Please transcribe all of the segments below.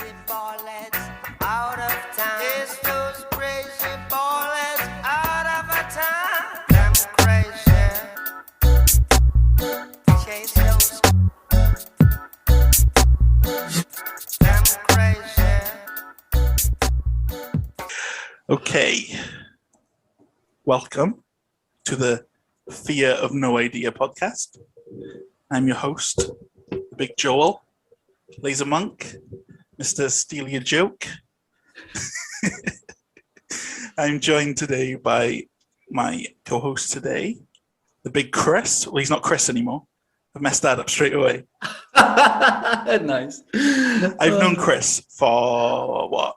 crazy ballets out of town. It's those crazy ballets out of a town. Them crazy. Chase those. Them crazy. Okay, welcome to the Fear of No Idea podcast. I'm your host, the Big Joel, Laser Monk, Mr. Steal Your Joke. I'm joined today by my co-host today, the Big Chris. Well, he's not Chris anymore. I messed that up straight away. Nice. I've known Chris for what?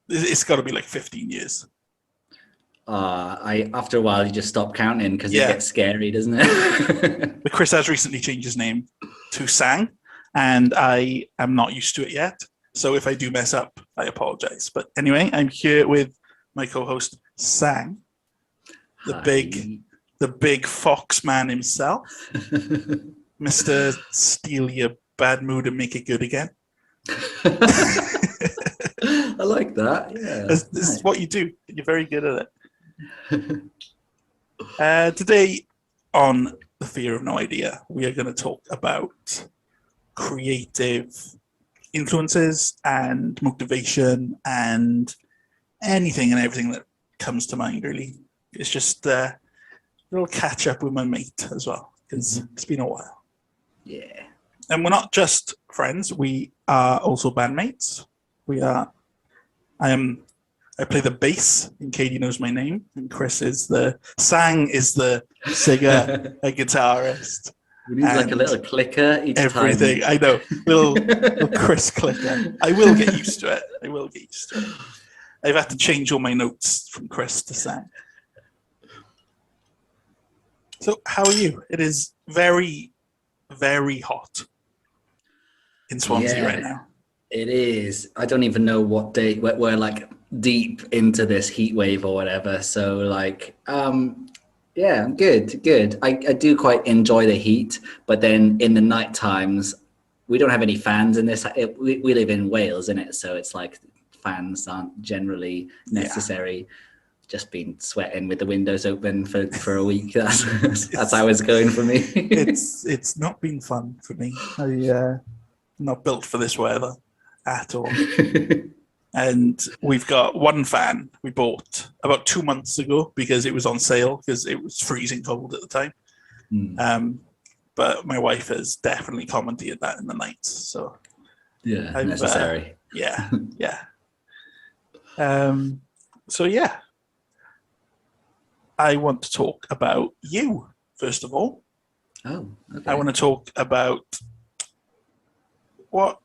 It's got to be like 15 years. After a while, you just stop counting because it gets scary, doesn't it? But Chris has recently changed his name to Sang, and I am not used to it yet. So if I do mess up, I apologize. But anyway, I'm here with my co-host Sang, the big fox man himself, Mr. Steal Your Bad Mood and Make It Good Again. I like that. Yeah, this is what you do. You're very good at it. Today on The Fear of No Idea, we are going to talk about creative influences and motivation and anything and everything that comes to mind, really. It's just a little catch up with my mate as well, because it's been a while. Yeah. And we're not just friends, we are also bandmates. I play the bass, and Katie knows my name, and Sang is the singer, a guitarist. We need like a little clicker each everything. time. I know, little Chris clicker. I will get used to it. I've had to change all my notes from Chris to Sang. So how are you? It is very, very hot in Swansea right now. It is. I don't even know what day. We're like deep into this heat wave or whatever. So like, yeah, good. I do quite enjoy the heat, but then in the night times, we don't have any fans in this. We live in Wales, innit? So it's like fans aren't generally necessary. Yeah. Just been sweating with the windows open for a week. That's how it's going for me. It's not been fun for me. I'm not built for this weather at all. And we've got one fan we bought about 2 months ago because it was on sale because it was freezing cold at the time. But my wife has definitely commented that in the nights. So necessary. Yeah. So yeah, I want to talk about you first of all. Oh, okay. I want to talk about what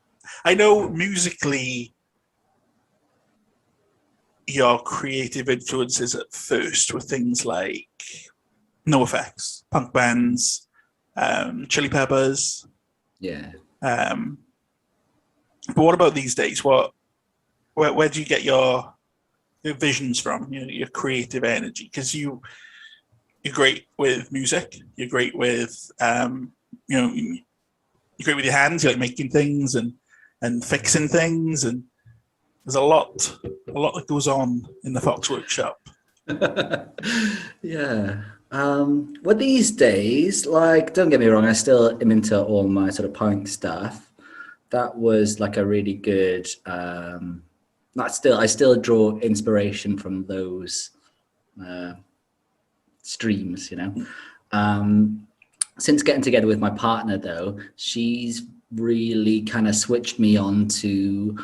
I know musically. Your creative influences at first were things like NoFX, punk bands, Chili Peppers. Yeah. But what about these days? Where do you get your visions from? Your creative energy? Because you're great with music. You're great with you're great with your hands. You like making things and fixing things and. There's a lot that goes on in the Fox workshop. Yeah. Well, these days, like, don't get me wrong, I still am into all my sort of punk stuff. That was like a really good. I still draw inspiration from those streams, Since getting together with my partner, though, she's really kind of switched me on to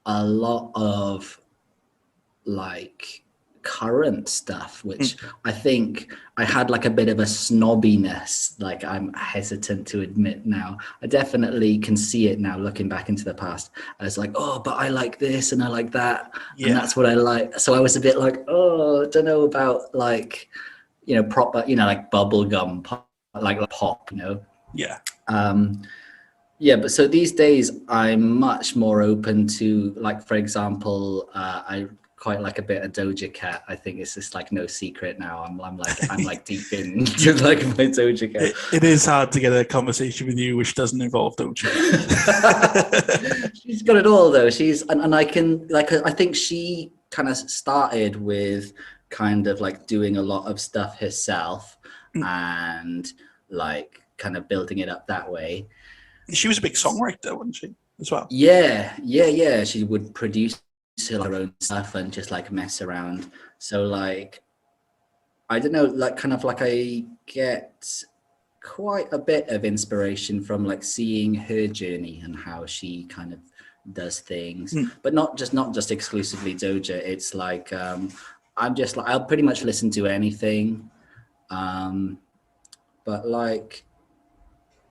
a lot of like current stuff, which I think I had like a bit of a snobbiness, like I'm hesitant to admit now. I definitely can see it now looking back into the past. I was like, oh, but I like this and I like that. Yeah. And that's what I like. So I was a bit like, oh, I don't know about like, proper, like bubblegum pop, like pop, Yeah. Yeah, but so these days I'm much more open to, like, for example, I quite like a bit of Doja Cat. I think it's just like no secret now. I'm like deep into like my Doja Cat. It is hard to get a conversation with you which doesn't involve Doja. She's got it all though. And I can like, I think she kind of started with kind of like doing a lot of stuff herself and like kind of building it up that way. She was a big songwriter, wasn't she, as well? Yeah. She would produce her own stuff and just like mess around. So like, I don't know, like kind of like I get quite a bit of inspiration from like seeing her journey and how she kind of does things, but not just exclusively Doja. It's like I'm just like, I'll pretty much listen to anything, but like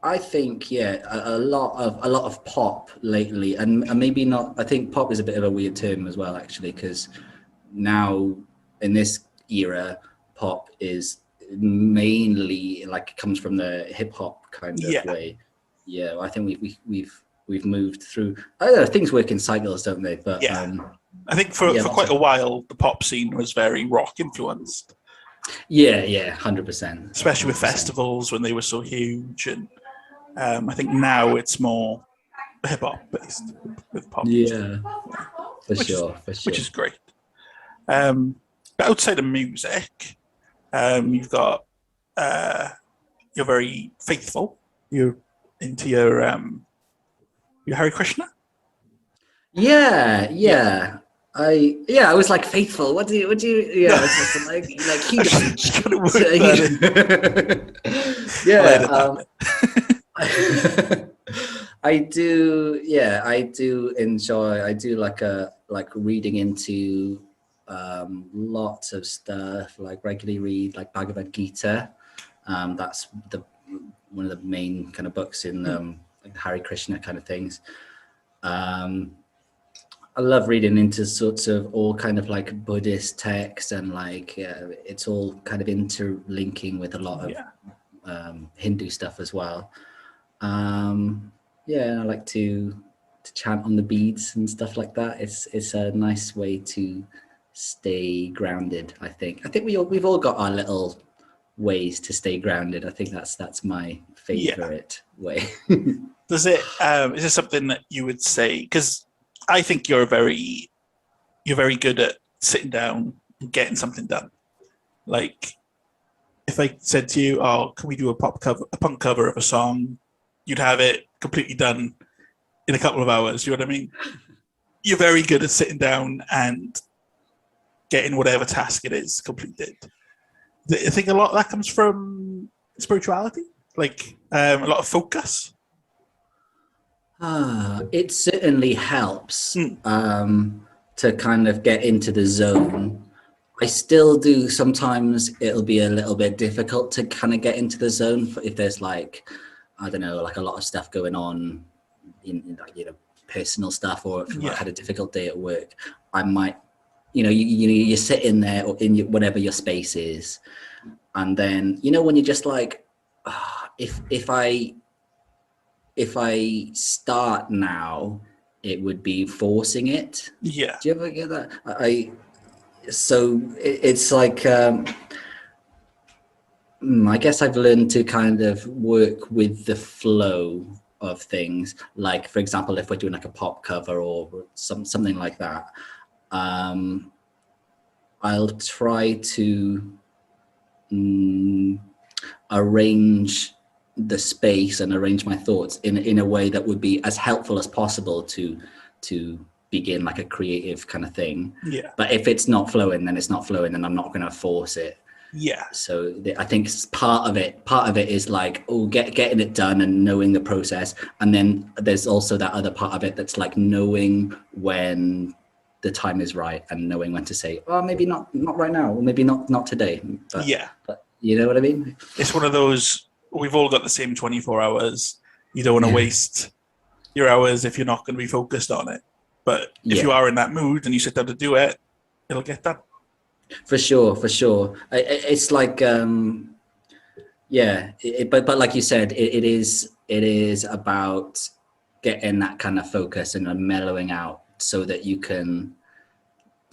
I think a lot of pop lately, and maybe not. I think pop is a bit of a weird term as well, actually, because now in this era, pop is mainly like comes from the hip hop kind of way. Yeah, I think we've moved through. I don't know, things work in cycles, don't they? But I think for quite a while, the pop scene was very rock influenced. Yeah, 100%. Especially with festivals when they were so huge, and I think now it's more hip hop based with pop. Yeah, for sure. Which is great. But outside of music, you've got you're very faithful. You're into your Hare Krishna. Yeah. I was like faithful. What do you? Yeah, it's like he I do. Yeah, I do enjoy. I do like reading into lots of stuff. Like regularly read like Bhagavad Gita. That's one of the main kind of books in like Hare Krishna kind of things. I love reading into sorts of all kind of like Buddhist texts, and like it's all kind of interlinking with a lot of Hindu stuff as well. I like to chant on the beads and stuff like that. It's a nice way to stay grounded. I think we've all got our little ways to stay grounded. I think that's my favorite way. Does it? Is it something that you would say? Because I think you're very good at sitting down and getting something done. Like, if I said to you, "Oh, can we do a punk cover of a song?" You'd have it completely done in a couple of hours. You know what I mean? You're very good at sitting down and getting whatever task it is completed. I think a lot of that comes from spirituality, like a lot of focus. It certainly helps to kind of get into the zone. I still do sometimes. It'll be a little bit difficult to kind of get into the zone if there's like, I don't know, like a lot of stuff going on in like, personal stuff, or if I had a difficult day at work, I might, you're sitting there or in whatever your space is, and then when you're just like, if I start now, it would be forcing it. Yeah. Do you ever get that? So it's like, I guess I've learned to kind of work with the flow of things. Like, for example, if we're doing like a pop cover or something like that, I'll try to arrange the space and arrange my thoughts in a way that would be as helpful as possible to begin like a creative kind of thing. Yeah. But if it's not flowing, then it's not flowing, and I'm not going to force it. Yeah. So I think part of it is like, getting it done and knowing the process. And then there's also that other part of it that's like knowing when the time is right and knowing when to say, oh, maybe not right now, or maybe not today. But you know what I mean? It's one of those, we've all got the same 24 hours. You don't want to waste your hours if you're not going to be focused on it. But if you are in that mood and you sit down to do it, it'll get done. For sure. It's like, but like you said, it is about getting that kind of focus and mellowing out so that you can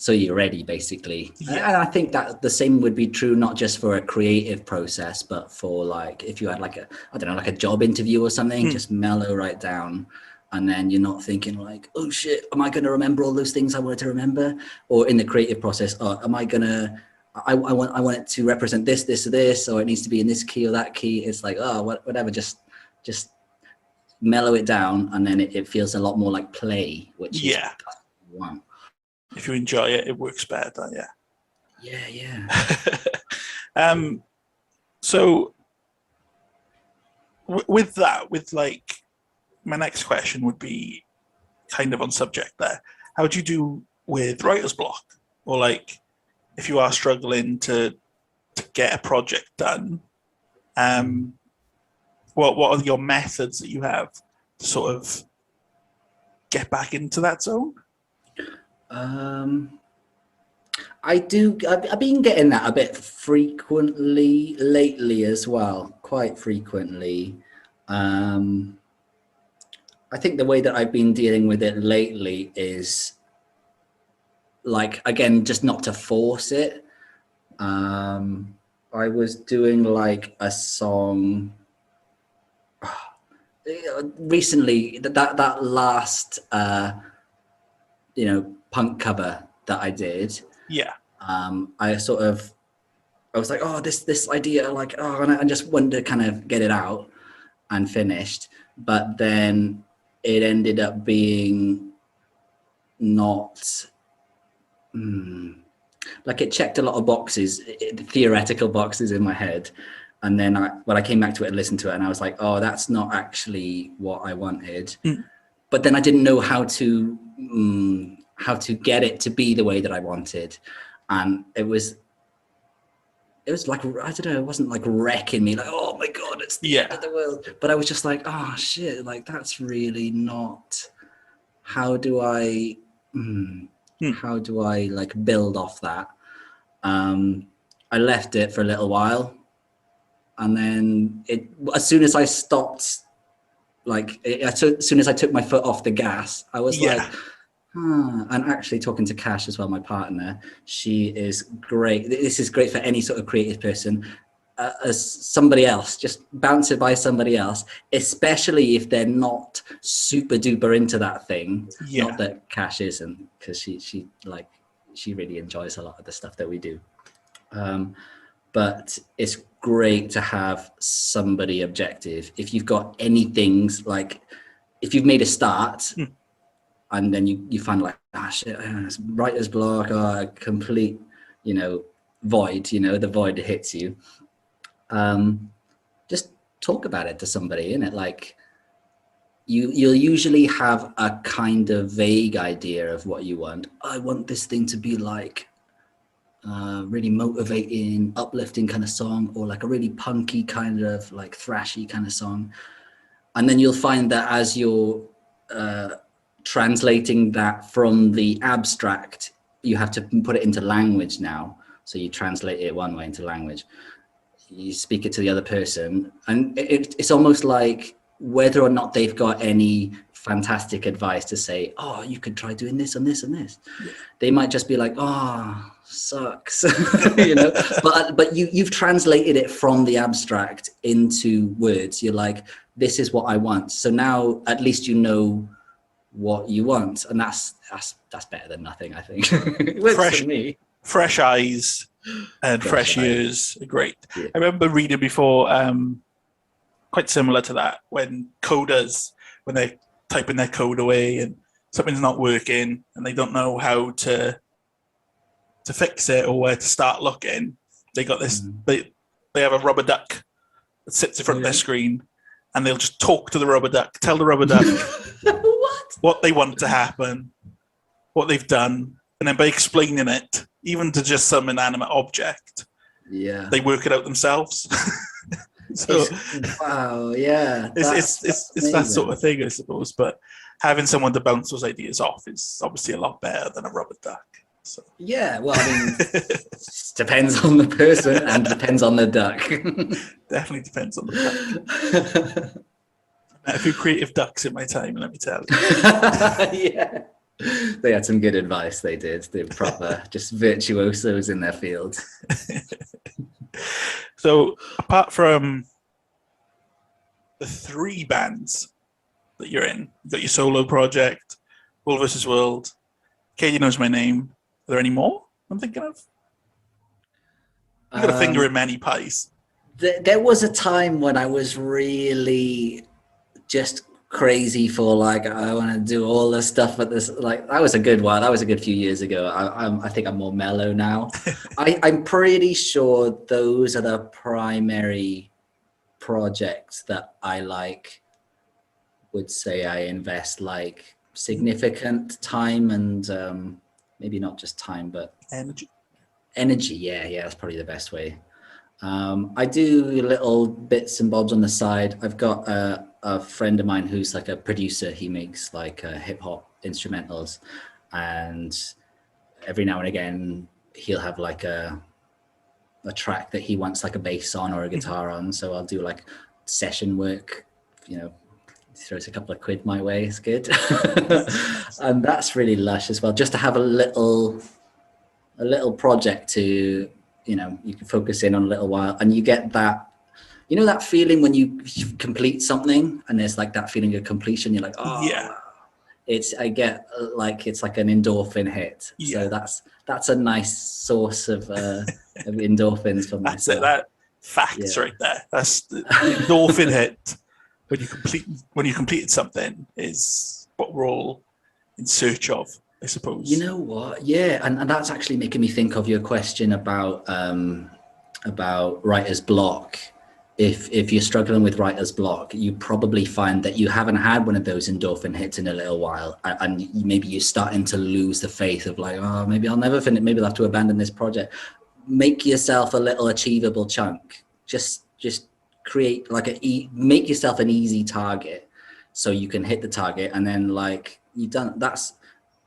so you're ready, basically. Yeah. And I think that the same would be true not just for a creative process, but for like if you had like a job interview or something, just mellow right down, and then you're not thinking like, oh shit, am I going to remember all those things I wanted to remember? Or in the creative process, am I gonna I want it to represent this, or it needs to be in this key or that key. It's like, oh, whatever, just mellow it down, and then it feels a lot more like play, which is what you want. If you enjoy it, it works better. Yeah. So with like, my next question would be kind of on subject there. How do you do with writer's block? Or like, if you are struggling to get a project done, what are your methods that you have to sort of get back into that zone? I've been getting that a bit frequently lately as well, quite frequently. I think the way that I've been dealing with it lately is like, again, just not to force it. I was doing like a song recently, that last punk cover that I did. I was like, oh, this idea, like, oh, and I just wanted to kind of get it out and finished, but then it ended up being not like, it checked a lot of boxes, theoretical boxes in my head, and then when I came back to it and listened to it, and I was like, oh, that's not actually what I wanted. But then I didn't know how to get it to be the way that I wanted, and it was like, I don't know, it wasn't like wrecking me, like, oh my god, it's the end of the world, but I was just like, oh shit, like, that's really not, how do I like build off that? I left it for a little while, and then as soon as I stopped, like, as soon as I took my foot off the gas, I was like, and actually talking to Cash as well, my partner, she is great. This is great for any sort of creative person, as somebody else, just bounce it by somebody else, especially if they're not super duper into that thing. Not that Cash isn't, because she really enjoys a lot of the stuff that we do. But it's great to have somebody objective. If you've got anything, like, if you've made a start, and then you find like, shit, it's writer's block, or a complete, void, the void hits you. Just talk about it to somebody, innit? Like, you'll usually have a kind of vague idea of what you want. I want this thing to be like really motivating, uplifting kind of song, or like a really punky kind of like thrashy kind of song. And then you'll find that as you're translating that from the abstract, you have to put it into language now. So you translate it one way into language, you speak it to the other person, and it's almost like, whether or not they've got any fantastic advice to say, oh, you could try doing this and this and this, they might just be like, oh, sucks. But you've translated it from the abstract into words. You're like, this is what I want. So now at least you know what you want, and that's better than nothing, I think. It works for me. Fresh eyes and fresh ears are great. I remember reading before, quite similar to that, when coders, when they're typing their code away and something's not working and they don't know how to fix it or where to start looking, they got this, they have a rubber duck that sits in front of their screen, and they'll just talk to the rubber duck, tell the rubber duck what they want to happen, what they've done, and then by explaining it, even to just some inanimate object, they work it out themselves. So wow, it's that sort of thing, I suppose. But having someone to bounce those ideas off is obviously a lot better than a rubber duck. So well, I mean, depends on the person and depends on the duck. Definitely depends on the duck. A few creative ducks in my time, let me tell you. They had some good advice. They did. They're proper, just virtuosos in their field. So apart from the 3 bands that you're in, you've got your solo project, World versus World, Katie Knows My Name. Are there any more I'm thinking of? You've got a finger in many pies. There was a time when I was really just crazy for like, I want to do all this stuff at this, like, that was a good while. That was a good few years ago. I think I'm more mellow now. I'm pretty sure those are the primary projects that I would say I invest like significant time and maybe not just time, but energy. Yeah, that's probably the best way. I do little bits and bobs on the side. I've got a friend of mine who's like a producer. He makes like hip hop instrumentals, and every now and again he'll have like a track that he wants like a bass on or a guitar on. So I'll do like session work, throws a couple of quid my way. It's good. And that's really lush as well, just to have a little project to, you can focus in on a little while, and you get that, that feeling when you complete something and there's like that feeling of completion. You're like, oh yeah, I get like, it's like an endorphin hit. Yeah. So that's a nice source of endorphins for myself. That's it, that facts right there. That's the endorphin hit when you completed something is what we're all in search of, I suppose. You know what? Yeah, and that's actually making me think of your question about writer's block. If you're struggling with writer's block, you probably find that you haven't had one of those endorphin hits in a little while, and maybe you're starting to lose the faith of like, oh, maybe I'll never finish. Maybe I'll have to abandon this project. Make yourself a little achievable chunk. Just create like make yourself an easy target, so you can hit the target, and then like you've done. That's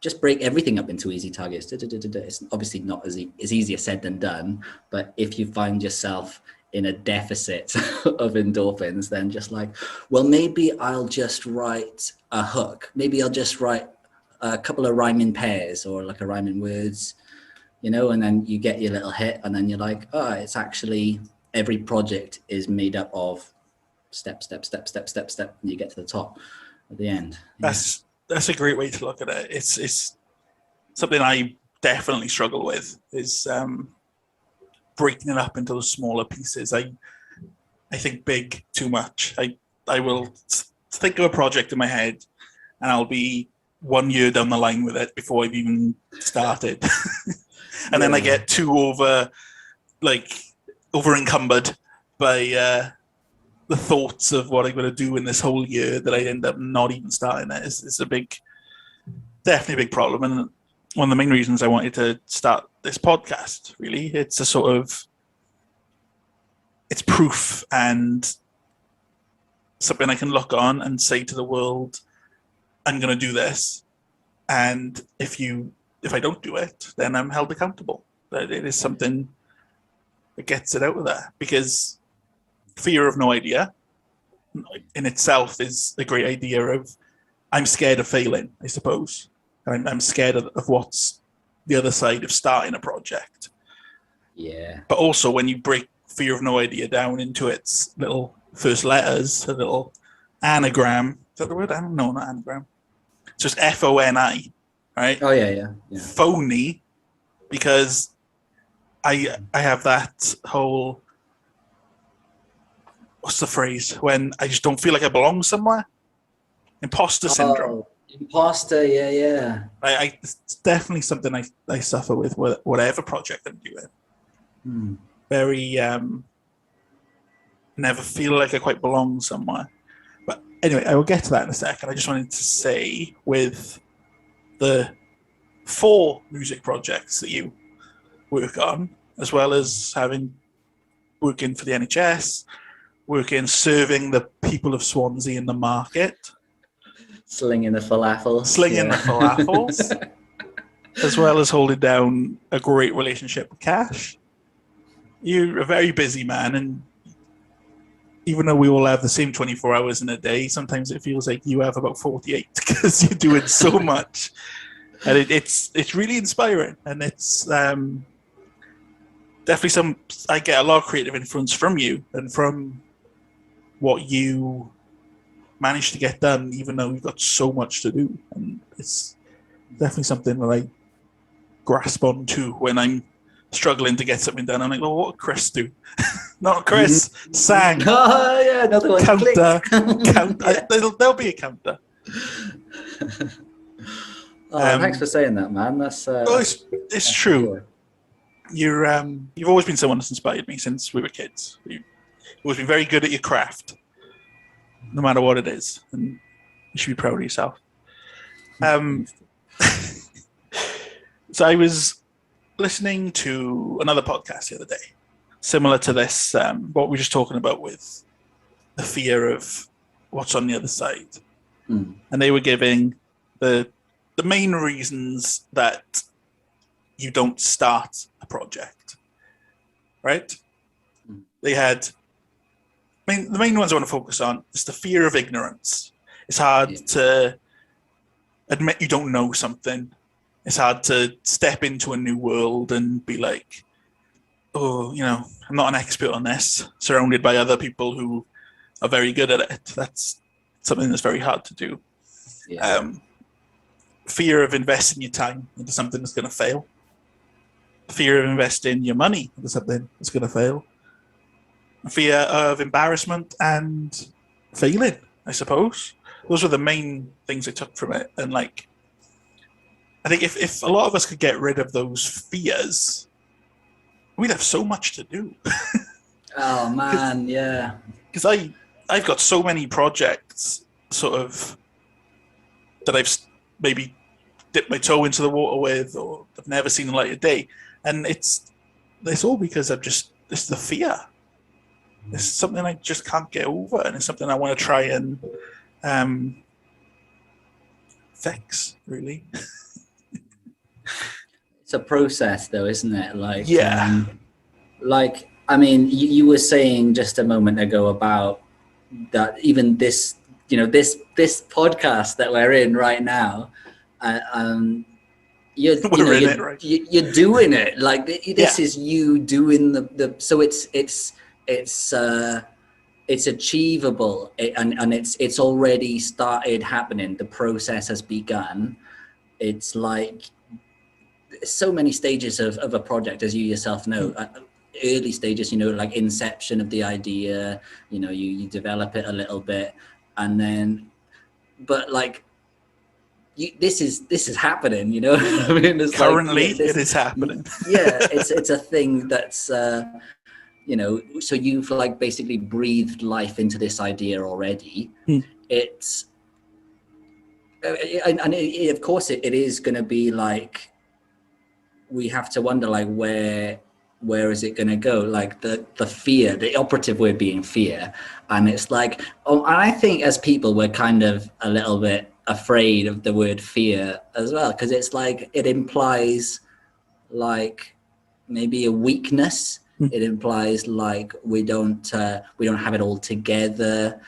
just break everything up into easy targets. It's obviously not as easier said than done, but if you find yourself in a deficit of endorphins, then just like, well, maybe I'll just write a hook. Maybe I'll just write a couple of rhyming pairs or like a rhyming words, and then you get your little hit, and then you're like, oh, it's actually, every project is made up of step, and you get to the top at the end. Yeah. That's a great way to look at it. It's something I definitely struggle with, is breaking it up into those smaller pieces. I think big too much. I will think of a project in my head, and I'll be 1 year down the line with it before I've even started. And then I get too over encumbered by the thoughts of what I'm going to do in this whole year that I end up not even starting it. It's definitely a big problem. And one of the main reasons I wanted to start this podcast, really, it's proof and something I can look on and say to the world, I'm going to do this. And if I don't do it, then I'm held accountable. That it is something that gets it out of there, because fear of no idea in itself is a great idea of, I'm scared of failing, I suppose. I'm scared of what's the other side of starting a project. Yeah. But also when you break fear of no idea down into its little first letters, a little anagram. Is that the word? I don't know, not anagram. It's just FONI, right? Oh yeah. Phony, because I have that whole, what's the phrase, when I just don't feel like I belong somewhere? Imposter syndrome. Imposter, yeah. It's definitely something I suffer with whatever project I'm doing. Very, never feel like I quite belong somewhere. But anyway, I will get to that in a second. I just wanted to say, with the 4 music projects that you work on, as well as working for the NHS, serving the people of Swansea in the market, slinging the falafels, as well as holding down a great relationship with Cash. You're a very busy man, and even though we all have the same 24 hours in a day, sometimes it feels like you have about 48 because you're doing so much. And it's really inspiring, and it's definitely I get a lot of creative influence from you and from what you managed to get done, even though you've got so much to do. And it's definitely something that I grasp onto when I'm struggling to get something done. I'm like, well, what would Chris do? Not Chris, Sang. Oh, yeah, another one. Counter. Yeah. There'll be a counter. Thanks for saying that, man. That's it's true. You've always been someone that's inspired me since we were kids. You've always been very good at your craft, no matter what it is, and you should be proud of yourself. So I was listening to another podcast the other day, similar to this, what we were just talking about with the fear of what's on the other side. And they were giving the main reasons that you don't start a project, right? They had, the main ones I want to focus on is the fear of ignorance. It's hard to admit you don't know something. It's hard to step into a new world and be like, oh, I'm not an expert on this, surrounded by other people who are very good at it. That's something that's very hard to do. Yeah. Fear of investing your time into something that's going to fail. Fear of investing your money into something that's going to fail. Fear of embarrassment and failing, I suppose. Those were the main things I took from it. And I think if a lot of us could get rid of those fears, we'd have so much to do. Oh, man, yeah. Because I've got so many projects sort of that I've maybe dipped my toe into the water with, or I've never seen the light of day. And it's all because it's the fear. It's something I just can't get over, and it's something I want to try and fix, really. It's a process, though, isn't it? You were saying just a moment ago about that. Even this, this podcast that we're in right now, you're doing it. Like this is you doing the. So it's achievable, and it's already started happening. The process has begun. It's like so many stages of a project, as you yourself know. Early stages, like inception of the idea. You develop it a little bit, and then, but this is happening. I mean, it's currently it is happening. Yeah, it's a thing that's. So you've basically breathed life into this idea already. It's of course it is going to be we have to wonder where is it going to go, the fear, the operative word being fear. And it's and I think as people we're kind of a little bit afraid of the word fear as well, because it's it implies maybe a weakness. It implies we don't have it all together,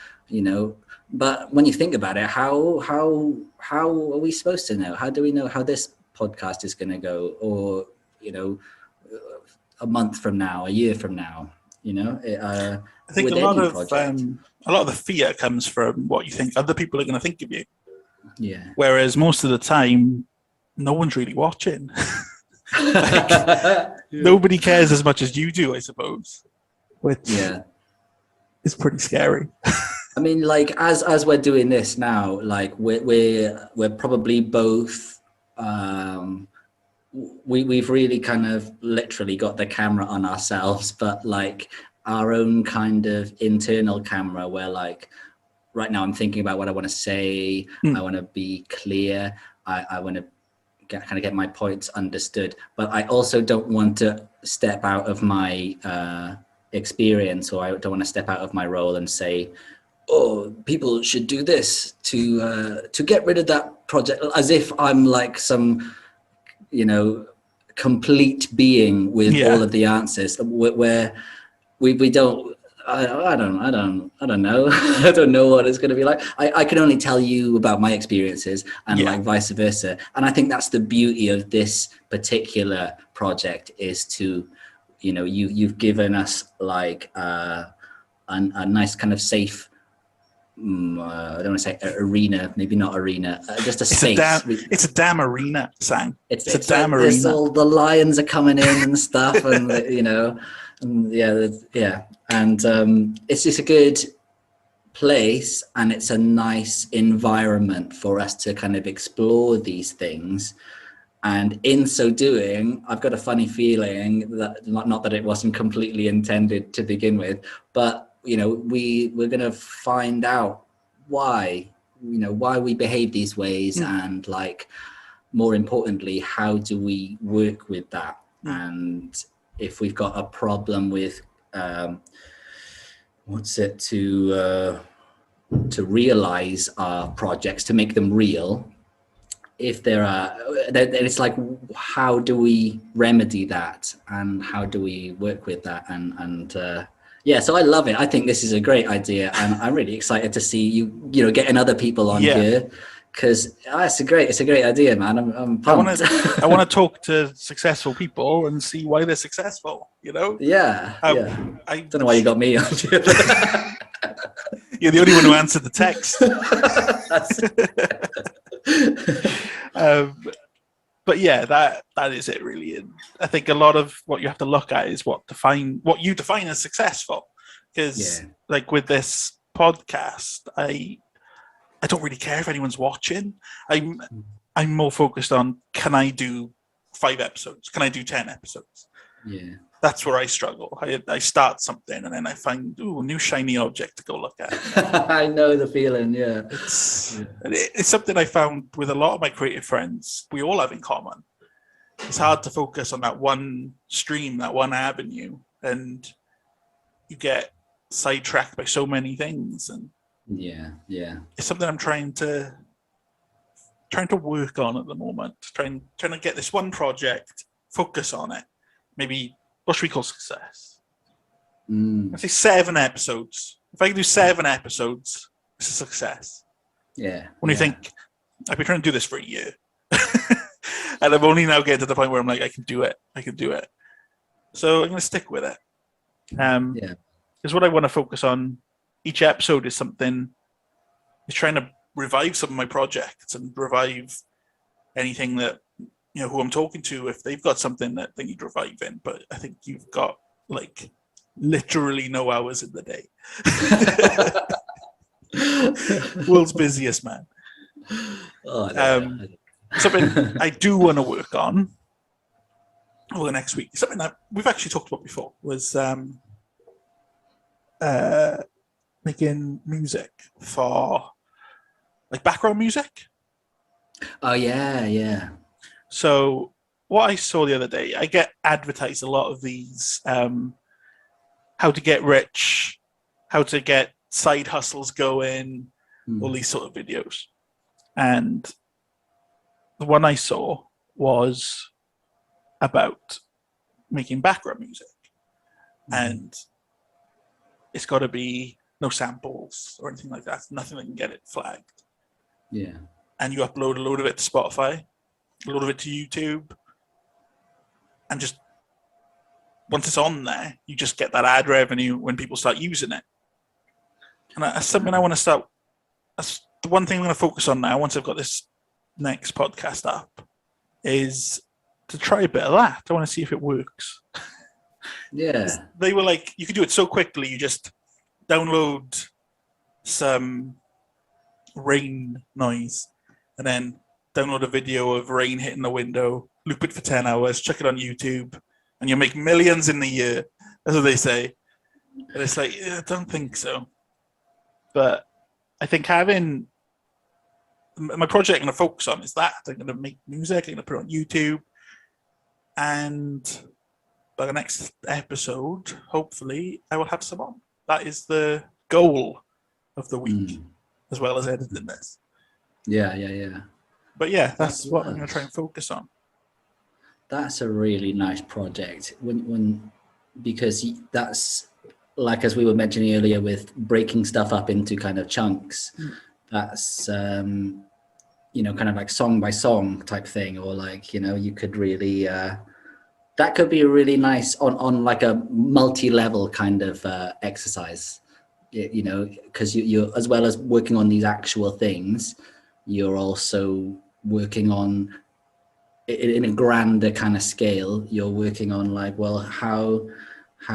But when you think about it, how are we supposed to know? How do we know how this podcast is going to go, or a month from now, a year from now? I think a lot of the fear comes from what you think other people are going to think of you. Yeah. Whereas most of the time, no one's really watching. Nobody cares as much as you do, I suppose. Which is pretty scary. I mean, as we're doing this now, we're probably both. We've really kind of literally got the camera on ourselves, but our own kind of internal camera, where right now I'm thinking about what I want to say. I want to be clear. I want to get my points understood, but I also don't want to step out of my experience, or I don't want to step out of my role and say, oh, people should do this to get rid of that project, as if I'm some complete being with all of the answers, where we don't. I don't know. I don't know what it's going to be like. I can only tell you about my experiences, and like vice versa. And I think that's the beauty of this particular project, is to, you know, you've given us like a nice kind of safe, I don't want to say arena, maybe not arena, just a space. It's a damn arena, Sang. It's a damn like, arena. all the lions are coming in and stuff, and you know, and and it's just a good place, and it's a nice environment for us to kind of explore these things. And in so doing, I've got a funny feeling that, not that it wasn't completely intended to begin with, but you know, we're going to find out why we behave these ways, and like, more importantly, how do we work with that? And if we've got a problem with to realize our projects, to make them real, if there are, then it's like, how do we remedy that, and how do we work with that? And so I love it. I think this is a great idea, and I'm really excited to see you getting other people on here, because it's a great idea, man. I'm pumped. I want to talk to successful people and see why they're successful, you know? I don't know why you got me on. You're the only one who answered the text. But yeah, that is it really. And I think a lot of what you have to look at is what you define as successful. Because like with this podcast, I don't really care if anyone's watching. I'm more focused on, can I do 5 episodes? Can I do 10 episodes? Yeah. That's where I struggle. I start something and then I find a new shiny object to go look at. I know the feeling, yeah. It's something I found with a lot of my creative friends. We all have in common. It's hard to focus on that one stream, that one avenue, and you get sidetracked by so many things. And it's something I'm trying to work on at the moment. Trying to get this one project, focus on it. Maybe, what should we call success? I say 7 episodes. If I can do 7 episodes, it's a success. Yeah. When you think, I've been trying to do this for a year. And I've only now getting to the point where I'm like, I can do it. So I'm going to stick with it. Because what I want to focus on, each episode is trying to revive some of my projects and revive anything that, who I'm talking to, if they've got something that they need reviving. But I think you've got like literally no hours in the day. World's busiest man. Something I do want to work on over the next week, something that we've actually talked about before, was making music for like background music. Oh yeah. So what I saw the other day, I get advertised a lot of these how to get rich, how to get side hustles going, all these sort of videos. And the one I saw was about making background music. And it's got to be no samples or anything like that. Nothing that can get it flagged. Yeah. And you upload a load of it to Spotify, a load of it to YouTube, and just once it's on there, you just get that ad revenue when people start using it. And that's something I want to start. That's the one thing I'm going to focus on now, once I've got this next podcast up, is to try a bit of that. I want to see if it works. Yeah. They were like, you could do it so quickly. You just download some rain noise and then download a video of rain hitting the window, loop it for 10 hours, check it on YouTube, and you'll make millions in a year. That's what they say. And it's like, I don't think so. But I think having my project I'm going to focus on is that. I'm going to make music, I'm going to put it on YouTube. And by the next episode, hopefully, I will have some on. That is the goal of the week, as well as editing this. Yeah. But yeah, that's what I'm going to try and focus on. That's a really nice project. Because that's like as we were mentioning earlier with breaking stuff up into kind of chunks, that's you know, kind of like song by song type thing, or like, you know, you could really that could be a really nice on like a multi-level kind of exercise, you know, because you're, as well as working on these actual things, you're also working on, in a grander kind of scale, you're working on like, well, how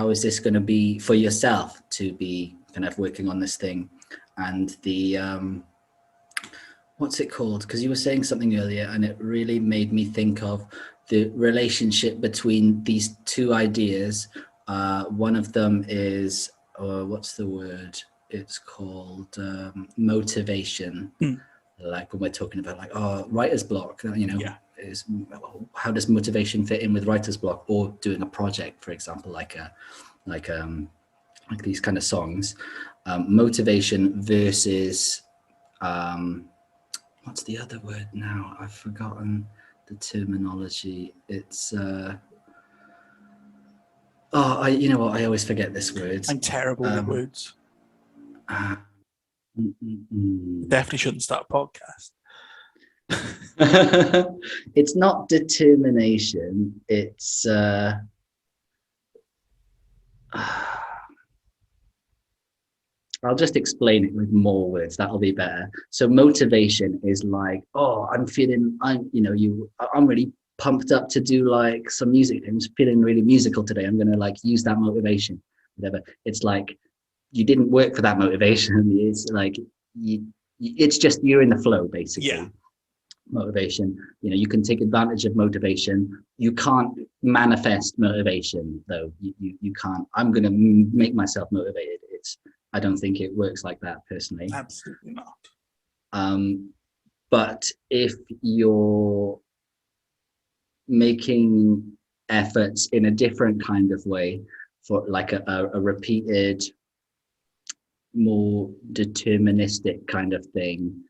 is this going to be for yourself to be kind of working on this thing? And the what's it called, because you were saying something earlier and it really made me think of the relationship between these two ideas. One of them is what's the word, it's called motivation. Like when we're talking about like, oh, writer's block, you know, is how does motivation fit in with writer's block, or doing a project, for example, like these kind of songs. Motivation versus what's the other word now? I've forgotten the terminology. It's you know what? I always forget this word. I'm terrible with words. Definitely shouldn't start a podcast. It's not determination. It's I'll just explain it with more words. That'll be better. So motivation is like, oh, I'm really pumped up to do like some music. I'm feeling really musical today. I'm going to like use that motivation, whatever. It's like, you didn't work for that motivation. It's like, it's just, you're in the flow, basically. Yeah. Motivation, you know, you can take advantage of motivation. You can't manifest motivation though. You can't, I'm going to make myself motivated. I don't think it works like that personally. Absolutely not. But if you're making efforts in a different kind of way, for like a repeated, more deterministic kind of thing,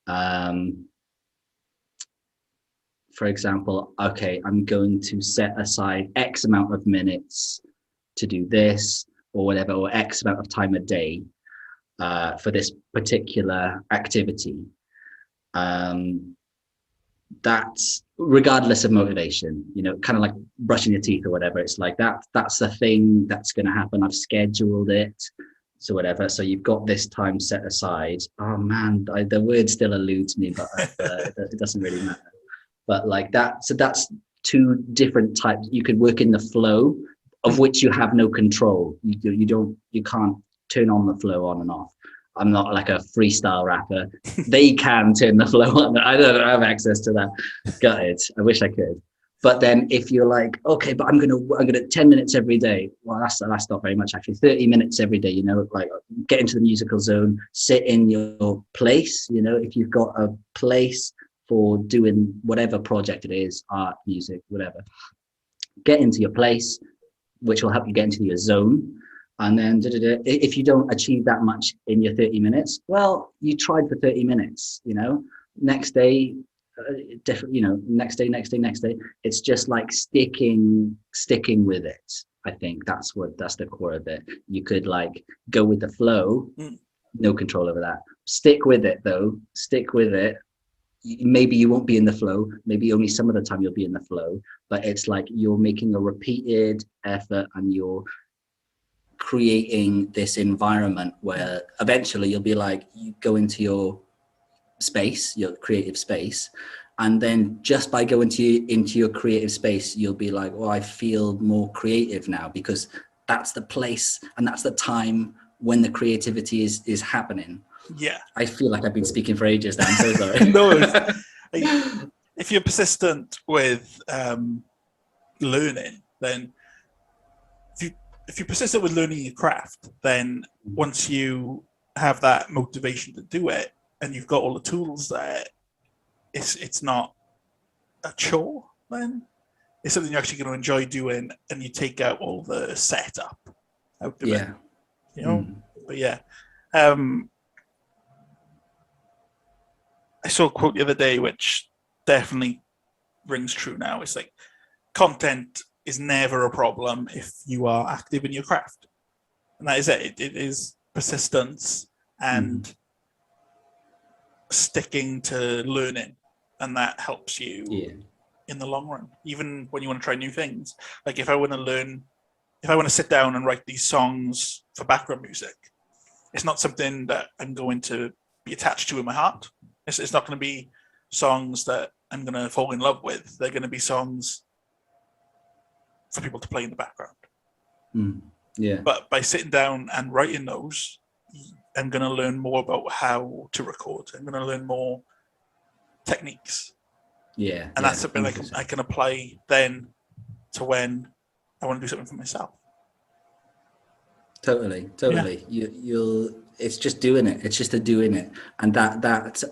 for example, okay, I'm going to set aside X amount of minutes to do this or whatever, or X amount of time a day for this particular activity. That's regardless of motivation, you know, kind of like brushing your teeth or whatever. It's like that's the thing that's going to happen. I've scheduled it. So whatever. So you've got this time set aside. Oh man, the word still eludes me, but it doesn't really matter. But like that, so that's two different types. You could work in the flow, of which you have no control. You can't turn on the flow on and off. I'm not like a freestyle rapper. They can turn the flow on. I don't have access to that. Got it. I wish I could. But then if you're like, okay, but I'm gonna 10 minutes every day. Well, that's not very much actually. 30 minutes every day, you know, like get into the musical zone, sit in your place, you know, if you've got a place for doing whatever project it is, art, music, whatever, get into your place, which will help you get into your zone. And then if you don't achieve that much in your 30 minutes, well, you tried for 30 minutes, you know, next day, different, you know, next day. It's just like sticking with it. I think that's the core of it. You could like go with the flow, no control over that. Stick with it though, stick with it. Maybe you won't be in the flow, maybe only some of the time you'll be in the flow, but it's like you're making a repeated effort and you're creating this environment where eventually you'll be like, you go into your space, your creative space, and then just by going into your creative space, you'll be like, well, I feel more creative now, because that's the place and that's the time when the creativity is happening. Yeah. I feel like I've been speaking for ages now. I'm so sorry. No, if you're persistent with learning, then if you're persistent with learning your craft, then once you have that motivation to do it and you've got all the tools there, it's not a chore then. It's something you're actually going to enjoy doing, and you take out all the setup out of it. You know? But yeah. I saw a quote the other day which definitely rings true now. It's like, content is never a problem if you are active in your craft. And that is it. It is persistence and sticking to learning, and that helps you in the long run, even when you want to try new things. Like if I want to sit down and write these songs for background music, it's not something that I'm going to be attached to in my heart. It's not going to be songs that I'm going to fall in love with. They're going to be songs for people to play in the background. But by sitting down and writing those, I'm going to learn more about how to record. I'm going to learn more techniques. And that's something I can apply then to when I want to do something for myself. Totally. You'll. It's just doing it. It's just doing it, and that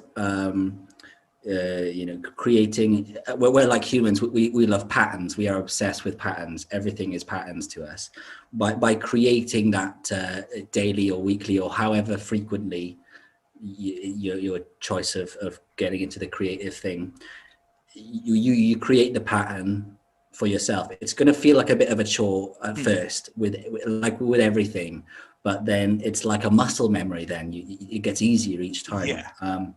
creating. We're like humans. We love patterns. We are obsessed with patterns. Everything is patterns to us. By creating that daily or weekly or however frequently, your choice of getting into the creative thing, you create the pattern for yourself. It's going to feel like a bit of a chore at first with everything, but then it's like a muscle memory. Then it gets easier each time.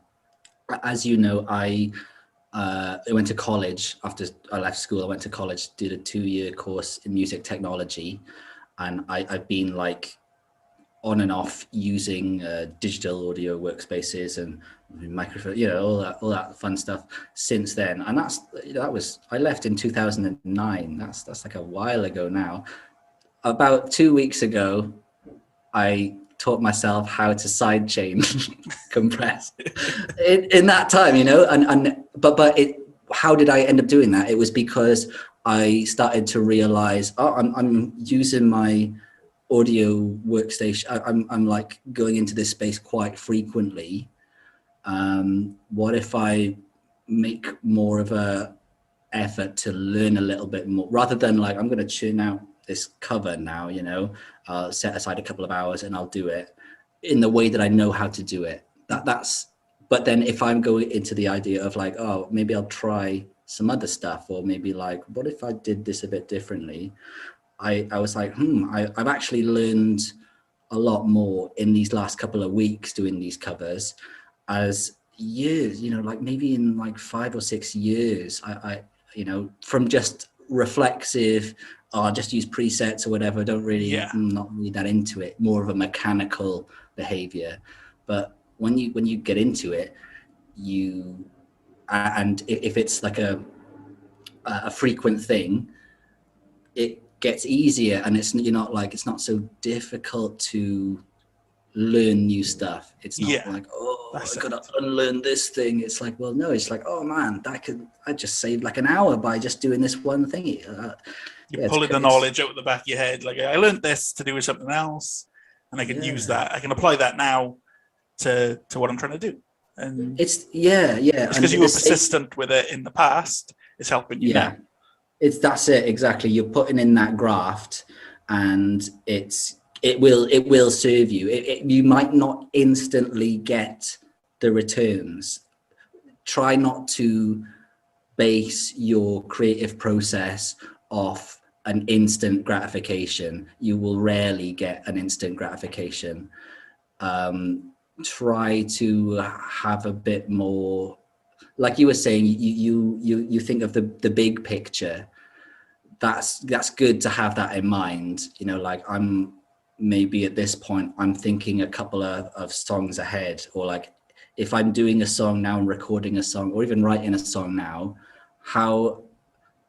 As you know, I went to college. After I left school, I went to college, did a 2-year course in music technology, and I've been like on and off using digital audio workspaces and microphone, all that fun stuff since then. And I left in 2009. That's like a while ago now. About 2 weeks ago, I taught myself how to sidechain compress in that time, but how did I end up doing that? It was because I started to realize, I'm using my audio workstation. I'm like going into this space quite frequently. What if I make more of a effort to learn a little bit more, rather than like, I'm going to churn out this cover now, I'll set aside a couple of hours and I'll do it in the way that I know how to do it. But then if I'm going into the idea of like, oh, maybe I'll try some other stuff, or maybe like, what if I did this a bit differently? I was like, I've actually learned a lot more in these last couple of weeks doing these covers as years, like maybe in like 5 or 6 years, I from just reflexive, just use presets or whatever, don't really, not really that into it, more of a mechanical behavior. But when you get into it, and if it's like a frequent thing, it gets easier, and it's not so difficult to learn new stuff. It's not like, I gotta unlearn this thing. It's like, well, no, it's like, oh man, I just saved like an hour by just doing this one thing. You're pulling the knowledge out of the back of your head. Like, I learned this to do with something else, and I can use that. I can apply that now to what I'm trying to do. And it's because you were persistent with it in the past. It's helping you now. That's it, exactly. You're putting in that graft, and it will serve you. You might not instantly get the returns. Try not to base your creative process off an instant gratification. You will rarely get an instant gratification. Try to have a bit more, like you were saying, you think of the big picture. That's good to have that in mind. Like, I'm maybe at this point, I'm thinking a couple of songs ahead, or like if I'm doing a song now and recording a song, or even writing a song now, how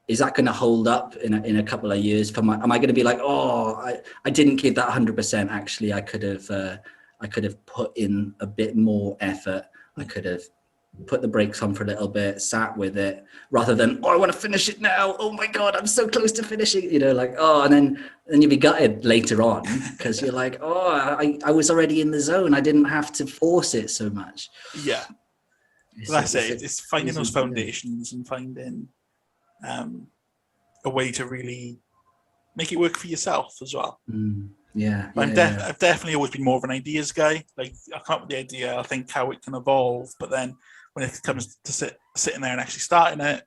is that going to hold up in a couple of years? Am I going to be like, I didn't give that 100%. Actually, I could have put in a bit more effort. I could have put the brakes on for a little bit, sat with it, rather than, I want to finish it now. Oh my God, I'm so close to finishing, and then you'll be gutted later on because you're like, I was already in the zone. I didn't have to force it so much. Yeah. That's it. It's finding those foundations and finding a way to really make it work for yourself as well. I've definitely always been more of an ideas guy. Like, I come up with the idea, I think how it can evolve, but then when it comes to sitting there and actually starting it,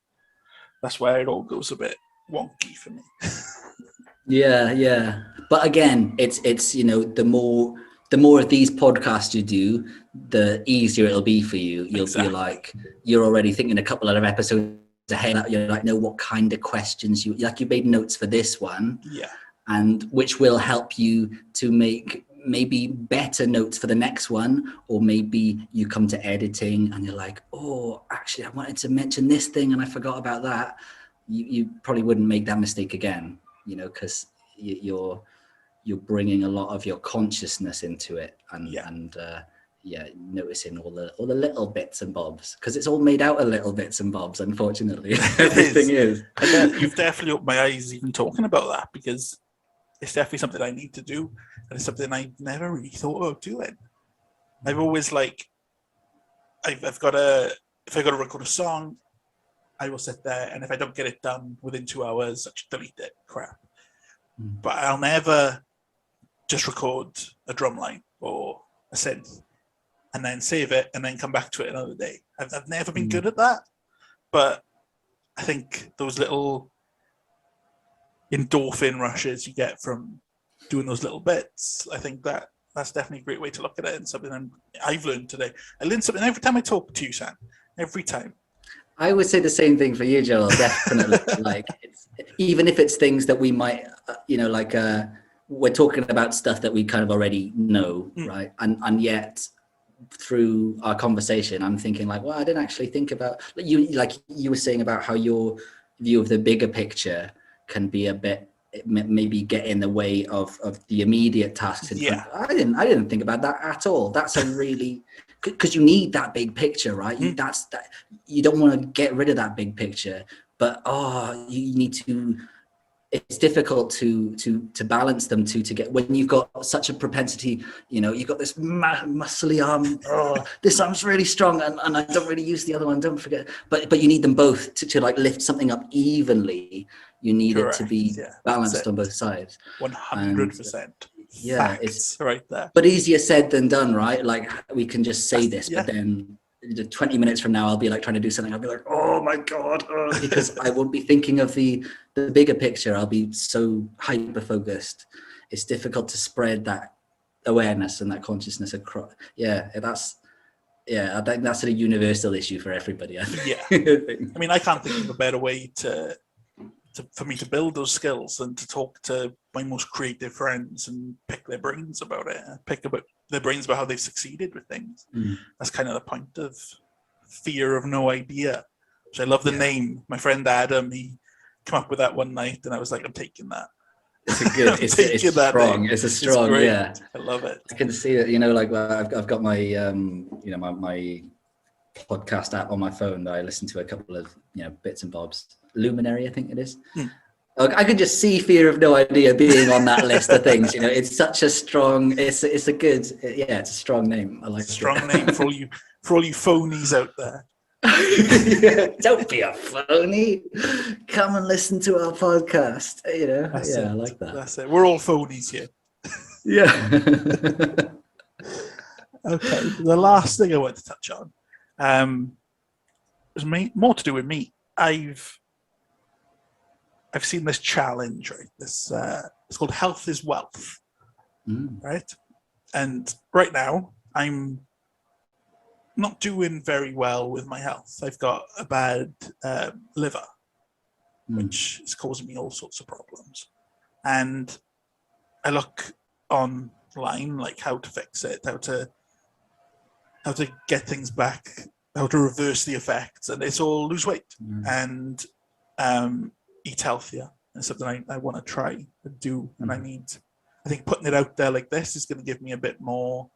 that's where it all goes a bit wonky for me. Yeah. But again, it's the more of these podcasts you do, the easier it'll be for you. You'll Exactly. be like, you're already thinking a couple of episodes ahead. You're like, know what kind of questions you made notes for this one. Yeah. And which will help you to make maybe better notes for the next one, or maybe you come to editing and you're like, oh, actually I wanted to mention this thing and I forgot about that. You probably wouldn't make that mistake again, because you're bringing a lot of your consciousness into it, and noticing all the little bits and bobs, because it's all made out of little bits and bobs, unfortunately. Everything is. And you've definitely opened my eyes even talking about that, because it's definitely something I need to do, and it's something I never really thought about doing. I've always if I got to record a song, I will sit there, and if I don't get it done within 2 hours, I just delete it. Crap. But I'll never just record a drum line or a synth and then save it and then come back to it another day. I've never been good at that, but I think those little endorphin rushes you get from doing those little bits, I think that's definitely a great way to look at it, and something I've learned today. I learn something every time I talk to you, Sam. Every time. I would say the same thing for you, Joel. Definitely. Even if it's things that we might, we're talking about stuff that we kind of already know, right? And yet, through our conversation, I'm thinking well, I didn't actually think about you were saying about how your view of the bigger picture can be a bit, maybe get in the way of the immediate tasks in front. I didn't think about that at all. That's a really, because you need that big picture, right? You don't want to get rid of that big picture, but you need to. It's difficult to balance them to get, when you've got such a propensity, you've got this muscly arm. This arm's really strong, and I don't really use the other one. Don't forget, but you need them both to lift something up evenly. You need it to be balanced on both sides. 100%. Yeah, it's right there. But easier said than done, right? We can just say this, but then 20 minutes from now, I'll be trying to do something. I'll be like, oh my God, because I won't be thinking of the bigger picture. I'll be so hyper focused. It's difficult to spread that awareness and that consciousness across. I think that's a universal issue for everybody. I think. I mean, I can't think of a better way for me to build those skills than to talk to my most creative friends and pick their brains about it, their brains about how they've succeeded with things. That's kind of the point of Fear of No Idea, which I love the name. My friend Adam, he came up with that one night, and I was like, I'm taking that. It's a good, it's strong. Name. It's a strong, I love it. I can see it, I've got my, my podcast app on my phone that I listen to a couple of, bits and bobs. Luminary, I think it is. I could just see Fear of No Idea being on that list of things. It's such a strong. It's a good. It's a strong name. I like strong name for all you phonies out there. Don't be a phony. Come and listen to our podcast. I like that. That's it. We're all phonies here. Yeah. Okay. The last thing I want to touch on was more to do with me. I've seen this challenge, right? This it's called Health is Wealth, right? And right now, I'm not doing very well with my health. I've got a bad liver, which is causing me all sorts of problems. And I look online, how to fix it, how to get things back, how to reverse the effects, and it's all lose weight and eat healthier. It's something I want to try and do, and I think putting it out there like this is going to give me a bit more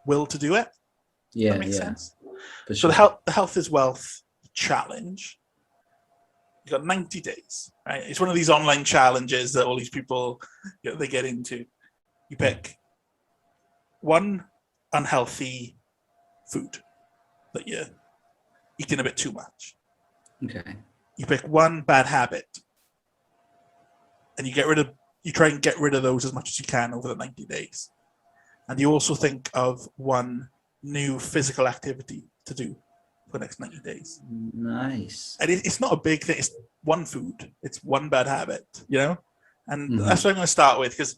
will to do it. That makes sense. For sure. So the Health is Wealth challenge, you got 90 days, right? It's one of these online challenges that all these people they get into. You pick one unhealthy food that you're eating a bit too much. Okay. You pick one bad habit, and you try and get rid of those as much as you can over the 90 days. And you also think of one new physical activity to do for the next 90 days. Nice. And it's not a big thing. It's one food. It's one bad habit, And that's what I'm going to start with, because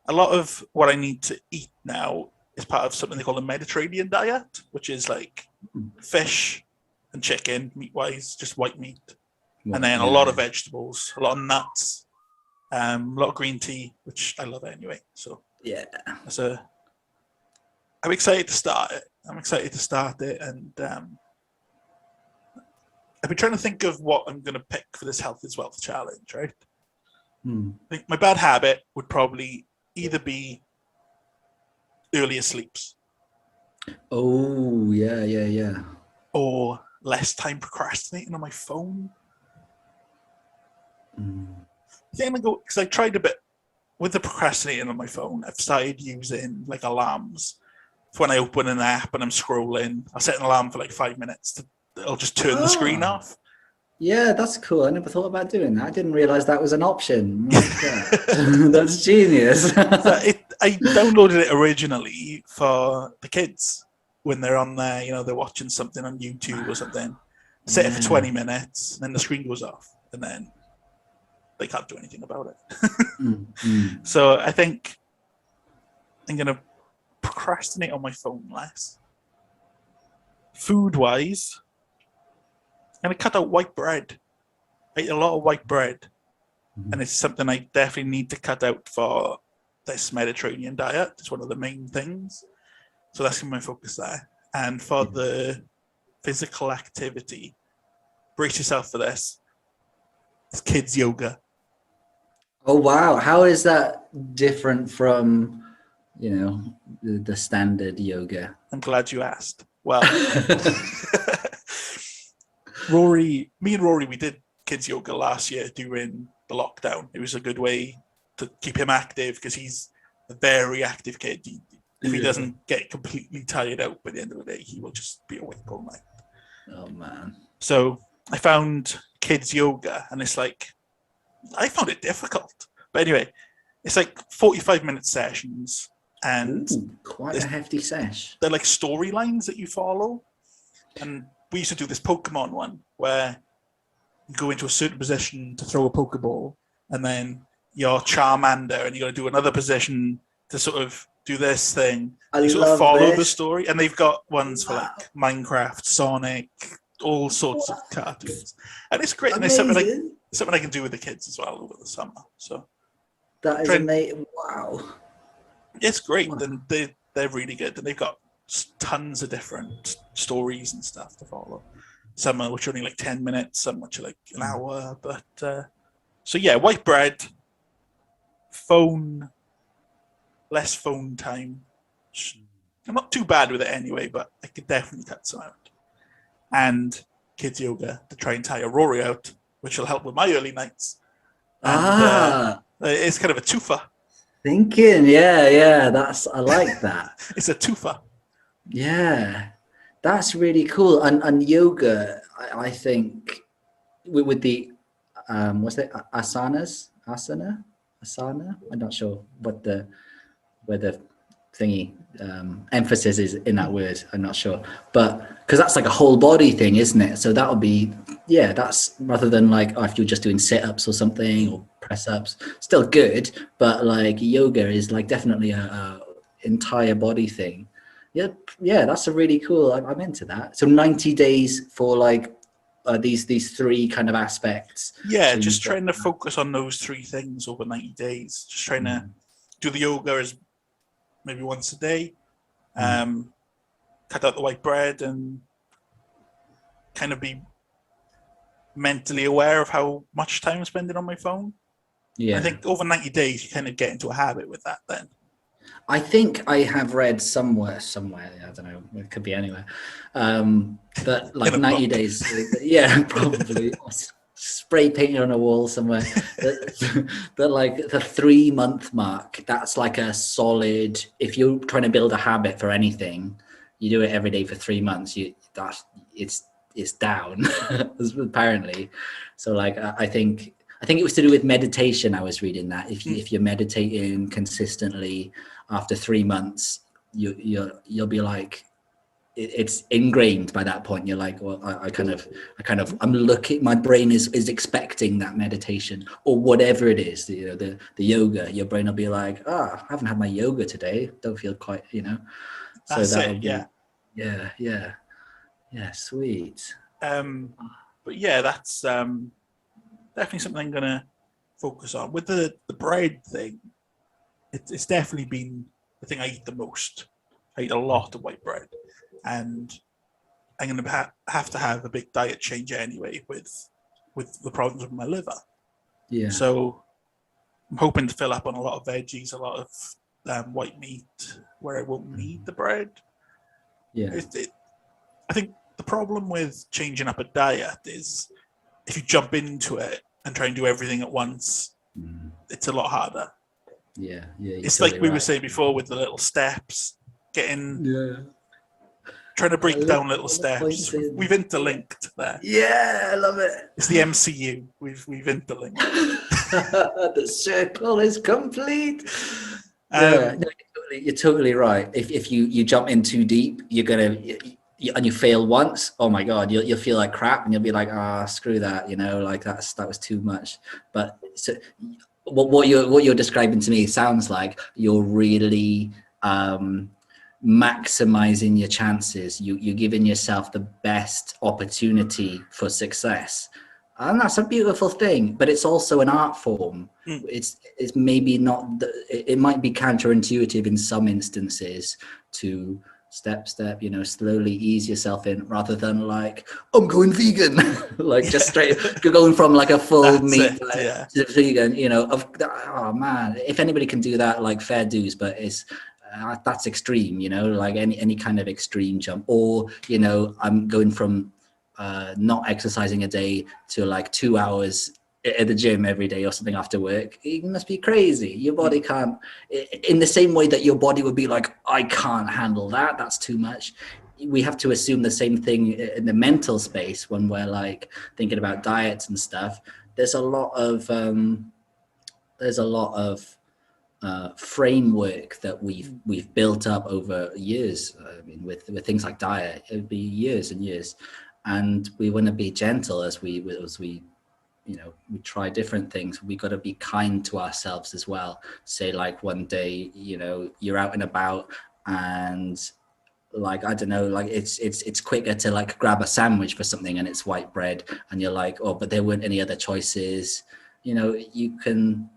a lot of what I need to eat now is part of something they call the Mediterranean diet, which is like fish and chicken, meat-wise, just white meat. And then a lot of vegetables, a lot of nuts, a lot of green tea, which I love anyway. So yeah, I'm excited to start it. And I've been trying to think of what I'm going to pick for this Health is Wealth challenge, right? I think my bad habit would probably either be earlier sleeps. Oh, yeah. Or less time procrastinating on my phone. I think I'm going to go, because I tried a bit with the procrastinating on my phone. I've started using like alarms for when I open an app and I'm scrolling. I'll set an alarm for like 5 minutes. It'll just turn the screen off. Yeah, that's cool. I never thought about doing that. I didn't realize that was an option. That's genius. So I downloaded it originally for the kids when they're on there, they're watching something on YouTube or something. Set it for 20 minutes, and then the screen goes off, and then they can't do anything about it. So I think I'm going to procrastinate on my phone less. Food-wise, I'm going to cut out white bread. I eat a lot of white bread, and it's something I definitely need to cut out for this Mediterranean diet. It's one of the main things. So that's my focus there. And for the physical activity, brace yourself for this. It's kids yoga. Oh, wow. How is that different from, the standard yoga? I'm glad you asked. Well, me and Rory, we did kids yoga last year during the lockdown. It was a good way to keep him active, because he's a very active kid. If he doesn't get completely tired out by the end of the day, he will just be awake all night. Oh, man. So I found kids yoga, and it's like, I found it difficult. But anyway, it's like 45-minute sessions, and quite a hefty sesh. They're like storylines that you follow. And we used to do this Pokemon one where you go into a certain position to throw a Pokeball, and then you're Charmander, and you got to do another position to sort of do this thing. You sort of follow the story, and they've got ones for like Minecraft, Sonic, all sorts of cartoons, and it's great. And it's something I can do with the kids as well over the summer. So that is amazing. Wow, it's great. And they're really good, and they've got tons of different stories and stuff to follow. Some which are only like 10 minutes, some which are like an hour. But so yeah, white bread, phone. Less phone time. I'm not too bad with it anyway, but I could definitely cut some out. And kids yoga to try and tire Rory out, which will help with my early nights. And, it's kind of a twofer. Thinking, yeah, I like that. It's a twofer. Yeah, that's really cool. And yoga, I think, with the what's it, asana? I'm not sure where the thingy emphasis is in that word. I'm not sure, but because that's like a whole body thing, isn't it? So that would be, that's rather than like, if you're just doing sit-ups or something, or press-ups, still good, but like yoga is like definitely a entire body thing. Yeah, that's a really cool. I'm into that. So 90 days for like these three kind of aspects. Yeah, so just trying to focus on those three things over 90 days. Just trying to do the yoga as maybe once a day, cut out the white bread, and kind of be mentally aware of how much time I'm spending on my phone. Yeah, I think over 90 days you kind of get into a habit with that then. I think I have read somewhere, I don't know, it could be anywhere, but like 90 days, yeah, probably. Spray painted on a wall somewhere. that like the 3-month mark, that's like a solid, if you're trying to build a habit for anything, you do it every day for 3 months, it's down apparently. So like I think it was to do with meditation. I was reading that if you're meditating consistently, after 3 months you'll be like it's ingrained by that point. You're like, well, I'm looking, my brain is expecting that meditation or whatever it is, the yoga. Your brain will be like, I haven't had my yoga today, don't feel quite, so That's that'll it, be yeah. Sweet. But yeah, that's definitely something I'm gonna focus on. With the bread thing, it's definitely been the thing I eat the most. I eat a lot of white bread, and I'm going to have to have a big diet change anyway with the problems with my liver. Yeah. So I'm hoping to fill up on a lot of veggies, a lot of white meat, where I won't need the bread. Yeah. I think the problem with changing up a diet is if you jump into it and try and do everything at once, it's a lot harder. Yeah. It's totally like we were saying before with the little steps, trying to break down little steps. We've interlinked there. Yeah, I love it. It's the MCU. We've interlinked. The circle is complete. You're totally right. If you jump in too deep, you're gonna and you fail once. Oh my god, you'll feel like crap, and you'll be like, screw that. Like that was too much. But so, what you're describing to me sounds like you're really maximizing your chances. You're giving yourself the best opportunity for success, and that's a beautiful thing. But it's also an art form. It's maybe not. It might be counterintuitive in some instances to step, slowly ease yourself in, rather than like, I'm going vegan, like just straight going from like a full meat to vegan. Oh man, if anybody can do that, like fair dues, but it's that's extreme, like any kind of extreme jump. Or I'm going from not exercising a day to like 2 hours at the gym every day or something after work. You must be crazy. Your body can't, in the same way that your body would be like, I can't handle that, that's too much. We have to assume the same thing in the mental space when we're like thinking about diets and stuff. There's a lot of framework that we've built up over years. I mean, with things like diet, it would be years and years, and we want to be gentle as we we try different things. We got to be kind to ourselves as well. Say like one day, you're out and about and like, I don't know, like it's quicker to like grab a sandwich for something and it's white bread and you're like, oh, but there weren't any other choices. You can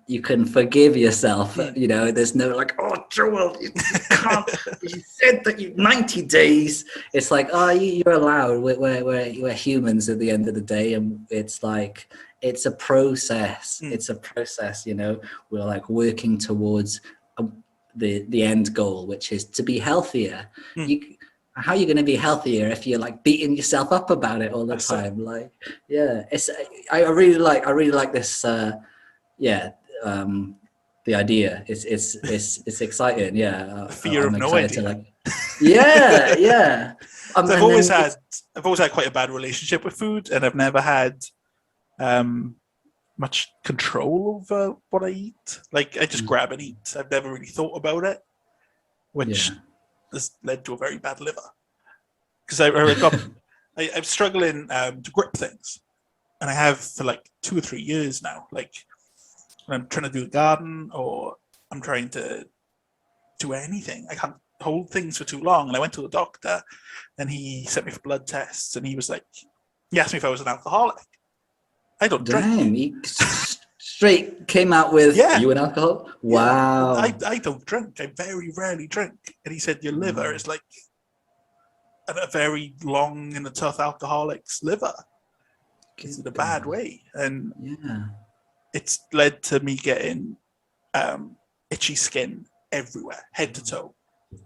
forgive yourself. There's no like, oh, Joel, you can't. You said that 90 days. It's like, oh, you're allowed. We're humans at the end of the day, and it's like it's a process. It's a process. We're like working towards the end goal, which is to be healthier. How are you going to be healthier if you're like beating yourself up about it all the time? Like, yeah, I really like this. The idea. It's exciting. Yeah, the fear of no idea. I've always had quite a bad relationship with food, and I've never had much control over what I eat. Like, I just grab and eat. I've never really thought about it, which has led to a very bad liver, because I'm struggling to grip things, and I have for like 2 or 3 years now. Like, when I'm trying to do a garden or I'm trying to do anything, I can't hold things for too long. And I went to the doctor, and he sent me for blood tests, and he asked me if I was an alcoholic. I don't drink. He straight came out with, you an alcoholic? Wow. I don't drink. I very rarely drink. And he said, your liver is like a very long and a tough alcoholic's liver. It's in a bad way. And it's led to me getting itchy skin everywhere, head to toe,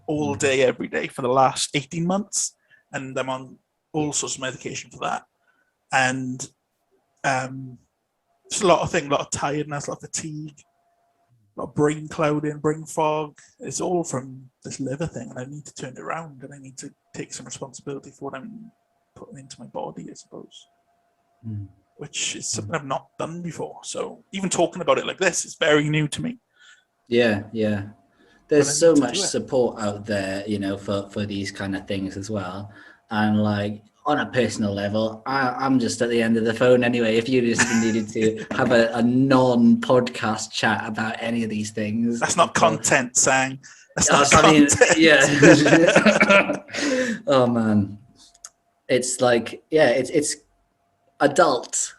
all day, every day for the last 18 months. And I'm on all sorts of medication for that. And just a lot of tiredness, a lot of fatigue, a lot of brain clouding, brain fog. It's all from this liver thing, and I need to turn it around, and I need to take some responsibility for what I'm putting into my body, I suppose, which is something I've not done before. So even talking about it like this is very new to me. Yeah. there's I so need to much do it. support out there, for these kind of things as well. And like on a personal level, I'm just at the end of the phone anyway. If you just needed to have a non-podcast chat about any of these things, That's not content, Sang. That's not I mean, content. yeah. Oh man, it's like, yeah, it's adult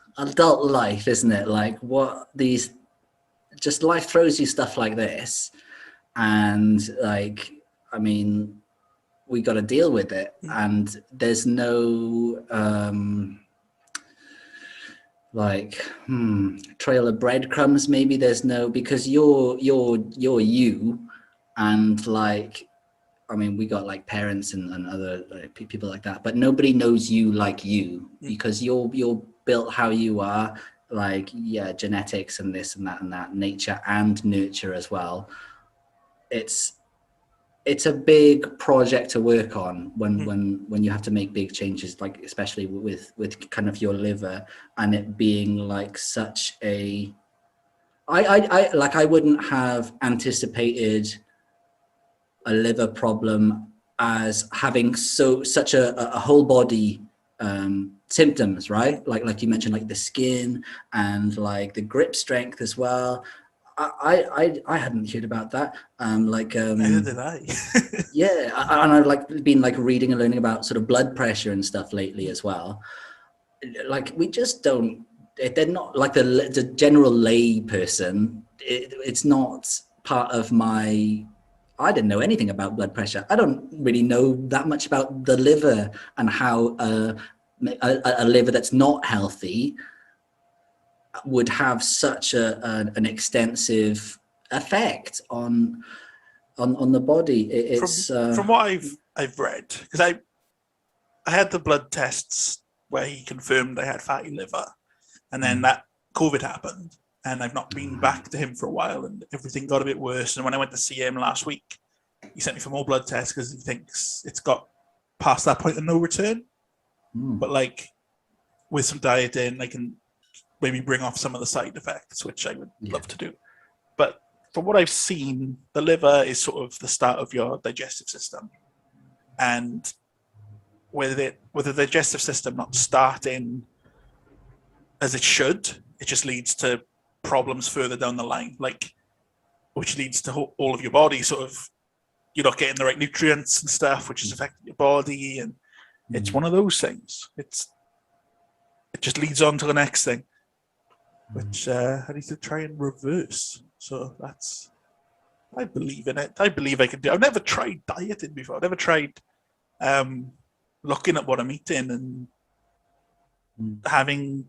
life, isn't it? Like what these, just life throws you stuff like this, and like, I mean, we got to deal with it, and there's no trail of breadcrumbs. Maybe there's no, because you're you, and like, I mean, we got like parents and other people like that, but nobody knows you like you, because you're built how you are, like, yeah, genetics and this and that, nature and nurture as well. It's a big project to work on when you have to make big changes, like especially with kind of your liver, and it being like such a, I wouldn't have anticipated a liver problem as having such a whole body symptoms, right? Like you mentioned, like the skin and like the grip strength as well. I hadn't heard about that. Neither did I. Yeah, and I've like been like reading and learning about sort of blood pressure and stuff lately as well. Like we just don't. They're not like the general lay person. It's not part of my. I didn't know anything about blood pressure. I don't really know that much about the liver and how a liver that's not healthy would have such an extensive effect on the body. It's from what I've read, because I had the blood tests where he confirmed I had fatty liver, and then that COVID happened, and I've not been back to him for a while, and everything got a bit worse. And when I went to see him last week, he sent me for more blood tests because he thinks it's got past that point of no return. But like with some dieting, I can maybe bring off some of the side effects, which I would love to do. But from what I've seen, the liver is sort of the start of your digestive system. And with the digestive system not starting as it should, it just leads to problems further down the line, like, which leads to all of your body sort of, you're not getting the right nutrients and stuff, which is affecting your body. And it's one of those things. It just leads on to the next thing, which I need to try and reverse. So I believe in it. I believe I can do it. I've never tried dieting before. I've never tried looking at what I'm eating and having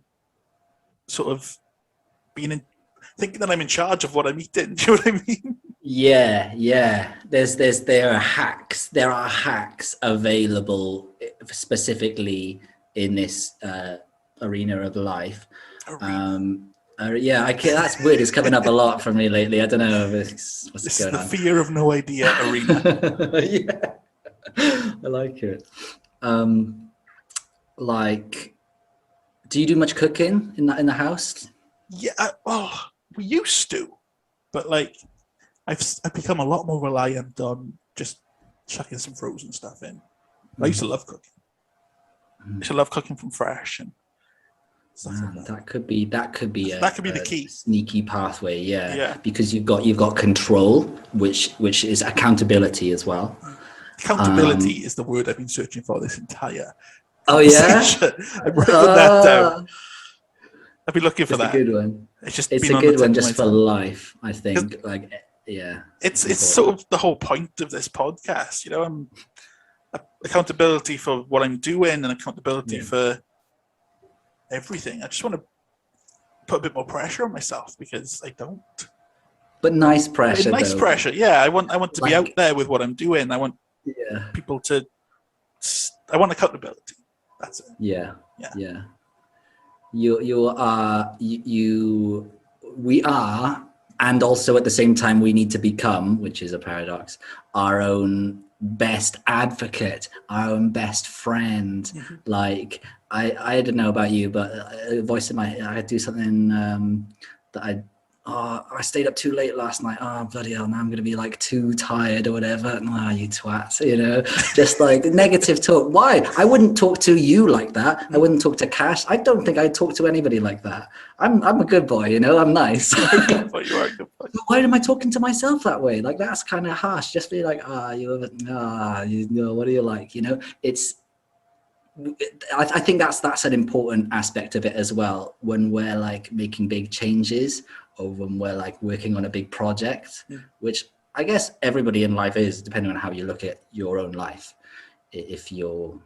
sort of thinking that I'm in charge of what I'm eating. Do you know what I mean? Yeah. There are hacks available specifically in this arena of life. That word is coming up a lot for me lately. I don't know what's going on. The fear of no idea arena. Yeah, I like it. Like, do you do much cooking in the house? Yeah, we used to, but like I've become a lot more reliant on just chucking some frozen stuff in. I used to love cooking. I used to love cooking from fresh and stuff like that. That could be the key sneaky pathway. Yeah, because you've got control, which is accountability as well. Accountability is the word I've been searching for this entire. Oh yeah, I'm writing that down. I've been looking for that. It's a good one. It's a good one just for life, I think. Like, yeah. It's sort of the whole point of this podcast, you know. I'm accountability for what I'm doing and accountability for everything. I just want to put a bit more pressure on myself because I don't. But nice pressure. Nice pressure. Yeah, I want to be out there with what I'm doing. I want people to. I want accountability. That's it. Yeah. We are, and also at the same time we need to become, which is a paradox, our own best advocate, our own best friend. Like I don't know about you, but a voice in my head, I do something that oh, I stayed up too late last night. Oh, bloody hell, now I'm going to be like too tired or whatever. No, you twat, you know, just like negative talk. Why? I wouldn't talk to you like that. I wouldn't talk to Cash. I don't think I'd talk to anybody like that. I'm a good boy, you know, I'm nice. But you are a good boy. Why am I talking to myself that way? Like, that's kind of harsh. Just be like, you know, what do you like? You know, I think that's an important aspect of it as well, when we're like making big changes or when we're like working on a big project, which I guess everybody in life is, depending on how you look at your own life. If you're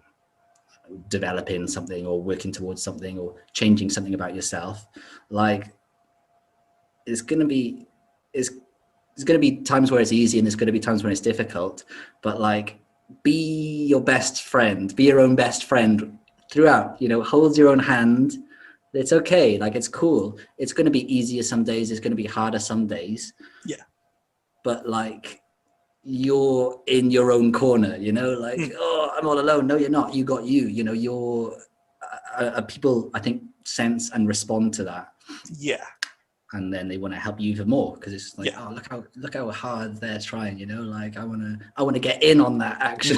developing something or working towards something or changing something about yourself, like it's going to be times where it's easy and there's going to be times when it's difficult, but like, be your best friend, be your own best friend throughout, you know, hold your own hand. It's okay. Like, it's cool. It's going to be easier some days. It's going to be harder some days. Yeah. But like, you're in your own corner, you know, like, oh, I'm all alone. No, you're not. You got you know, you're people, I think, sense and respond to that. Yeah. And then they want to help you even more, because it's like, Yeah. oh, look how hard they're trying, you know, like I want to get in on that action.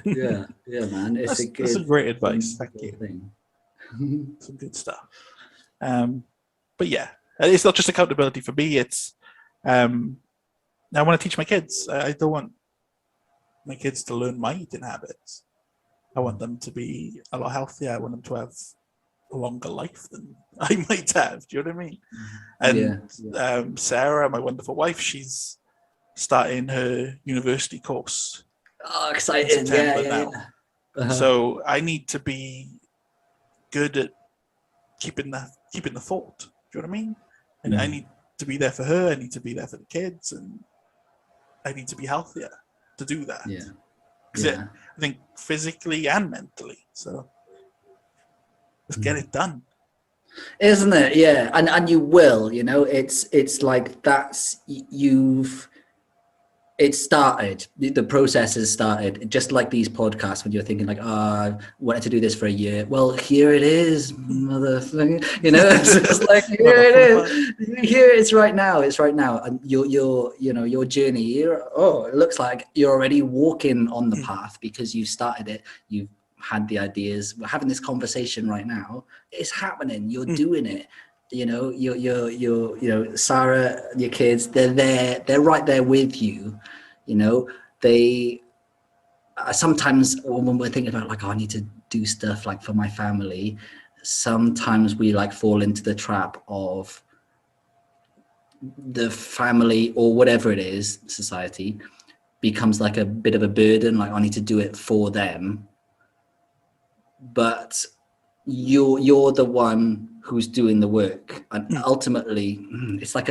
yeah, man. That's great advice. Thank you. Thing. Some good stuff. But yeah, it's not just accountability for me. It's I want to teach my kids. I don't want my kids to learn my eating habits. I want them to be a lot healthier. I want them to have a longer life than I might have. Do you know what I mean? And Sarah, my wonderful wife, she's starting her university course. Oh, exciting! Yeah. So I need to be good at keeping the fort. Do you know what I mean? And I need to be there for her. I need to be there for the kids, and I need to be healthier to do that. I think physically and mentally. So let's get it done. Isn't it? Yeah. And you will, you know, it's like it started, the process has started, just like these podcasts, when you're thinking like, I wanted to do this for a year. Well, here it is, motherfucker. You know, it's just like, here it is. Here it's right now. It's right now. And your journey, it looks like you're already walking on the path because you started it. You've had the ideas. We're having this conversation right now. It's happening. You're doing it. You know, you're Sarah, your kids, they're there, they're right there with you. You know, they sometimes when we're thinking about like, I need to do stuff like for my family, sometimes we like fall into the trap of the family or whatever it is, society becomes like a bit of a burden. Like, I need to do it for them. But you're the one who's doing the work, and ultimately it's like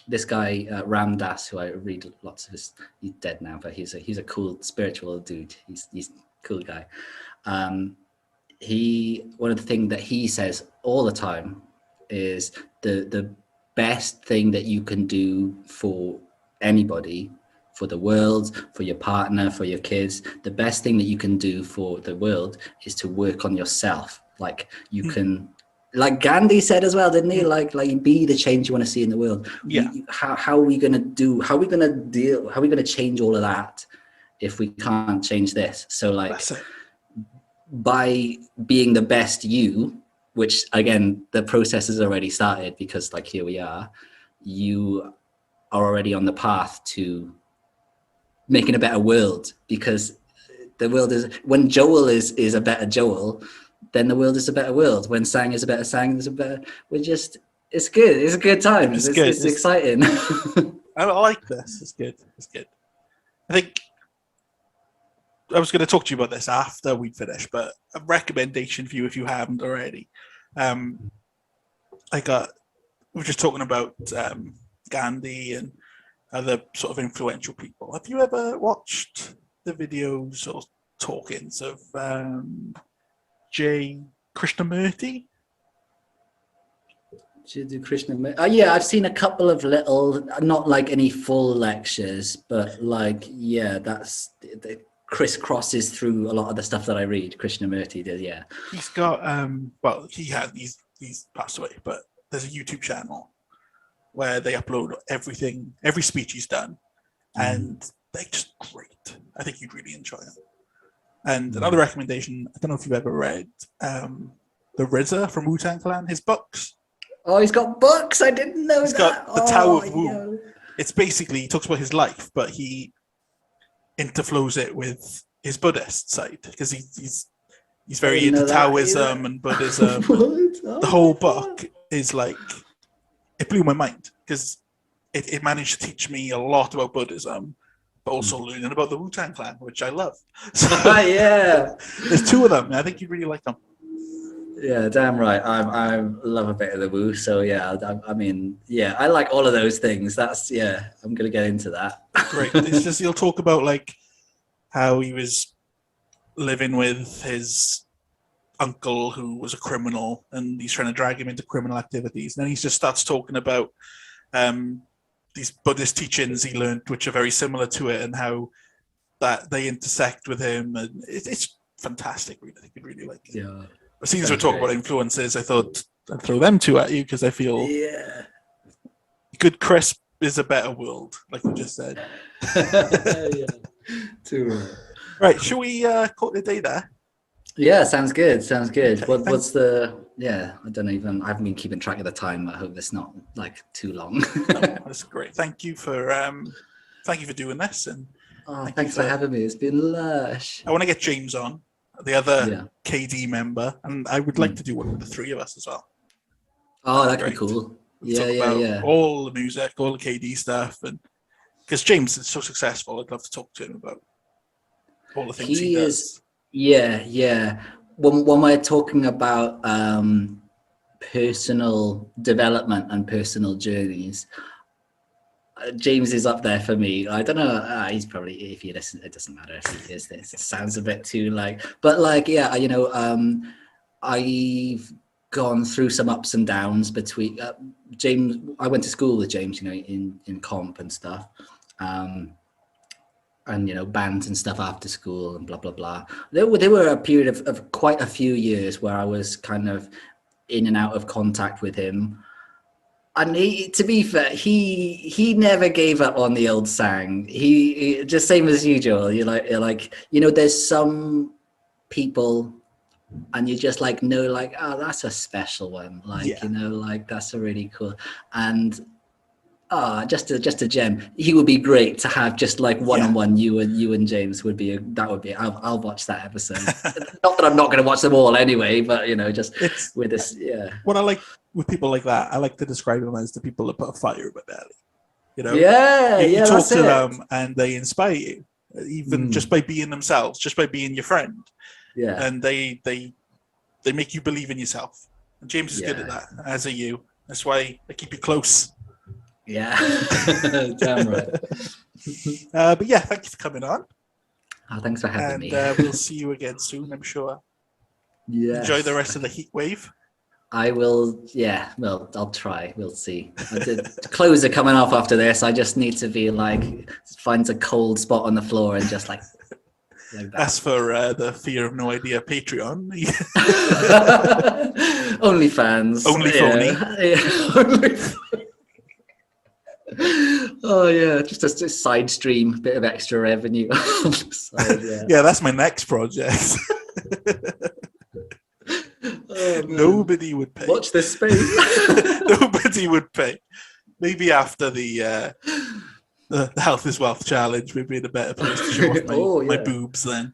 this guy Ram Dass, who I read lots of his, he's dead now, but he's a cool spiritual dude. He's a cool guy. One of the things that he says all the time is the best thing that you can do for anybody, for the world, for your partner, for your kids, the best thing that you can do for the world is to work on yourself. Like, you can, like Gandhi said as well, didn't he? Like be the change you want to see in the world. Yeah. How are we going to change all of that if we can't change this? So like, by being the best you, which again, the process has already started, because like, here we are, you are already on the path to making a better world, because the world is, when Joel is a better Joel, then the world is a better world. When Sang is a better Sang, there's a better, it's good. It's a good time. It's good. It's exciting. I like this. It's good. I think I was going to talk to you about this after we finish, but a recommendation for you if you haven't already. We were just talking about Gandhi and other sort of influential people. Have you ever watched the videos or talkings of J. Krishnamurti? Yeah, I've seen a couple of little, not like any full lectures, but like, yeah, that's the crisscrosses through a lot of the stuff that I read. Krishnamurti did, yeah. He's got he's passed away, but there's a YouTube channel where they upload every speech he's done, and they're just great. I think you'd really enjoy them. And another recommendation, I don't know if you've ever read the RZA from Wu-Tang Clan, his books. Oh, he's got books. I didn't know He's that. got the Tao of Wu. Yo. It's basically, he talks about his life, but he interflows it with his Buddhist side, because he's very into Taoism and Buddhism. The whole book is like, it blew my mind, because it managed to teach me a lot about Buddhism, but also learning about the Wu-Tang Clan, which I love. So, yeah. There's two of them, and I think you'd really like them. Yeah, damn right. I love a bit of the Wu. So yeah, I mean, yeah, I like all of those things. I'm gonna get into that. Great. It's just, he'll talk about like how he was living with his uncle who was a criminal, and he's trying to drag him into criminal activities. And then he just starts talking about these Buddhist teachings he learned, which are very similar to it, and how that they intersect with him. And it's fantastic. I think you'd really like it. Yeah. As soon as we're talking about influences, I thought I'd throw them two at you, because I feel good crisp is a better world, like we just said. Yeah. Too right. Shall we call it a day there? Yeah, sounds good. Sounds good. Okay, What's the? Yeah, I haven't been keeping track of the time. I hope it's not like too long. No, that's great. Thank you for doing this, and thanks for having me. It's been lush. I want to get James on, the other KD member, and I would like to do one with the three of us as well. Oh, that'd be cool. Yeah. All the music, all the KD stuff, and because James is so successful, I'd love to talk to him about all the things he does. Yeah. When we're talking about personal development and personal journeys, James is up there for me. I don't know. He's probably, if you listen, it doesn't matter if he hears this. It sounds a bit too but I've gone through some ups and downs between James. I went to school with James, in comp and stuff. And bands and stuff after school and blah blah blah. There were a period of quite a few years where I was kind of in and out of contact with him. And to be fair, he never gave up on the old Sang. He just same as you, Joel. You're like there's some people, and you just oh, that's a special one. That's a really cool. And just a gem. He would be great to have just like one-on-one. You and James would be. I'll watch that episode. Not that I'm not going to watch them all anyway, but with this. Yeah. What I like with people like that, I like to describe them as the people that put a fire in my belly. You talk to them and they inspire you, even just by being themselves, just by being your friend. Yeah. And they make you believe in yourself. And James is good at that, as are you. That's why I keep you close. Yeah, damn right. But yeah, thank you for coming on. Oh, thanks for having me. And we'll see you again soon, I'm sure. Yeah. Enjoy the rest of the heat wave. I will. Yeah, well, I'll try. We'll see. Clothes are coming off after this. I just need to be find a cold spot on the floor and just like that. As for the Fear of No Idea Patreon. OnlyFans. Only phony. Only. Oh yeah, just a side stream, bit of extra revenue on the side, yeah, that's my next project. Nobody would pay. Watch this space. Nobody would pay. Maybe after the Health is Wealth challenge, we'd be in a better place to show off my boobs then.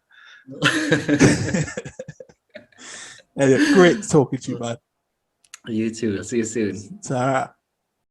Anyway, great talking to you, man. You too. I'll see you soon. Ta-ra.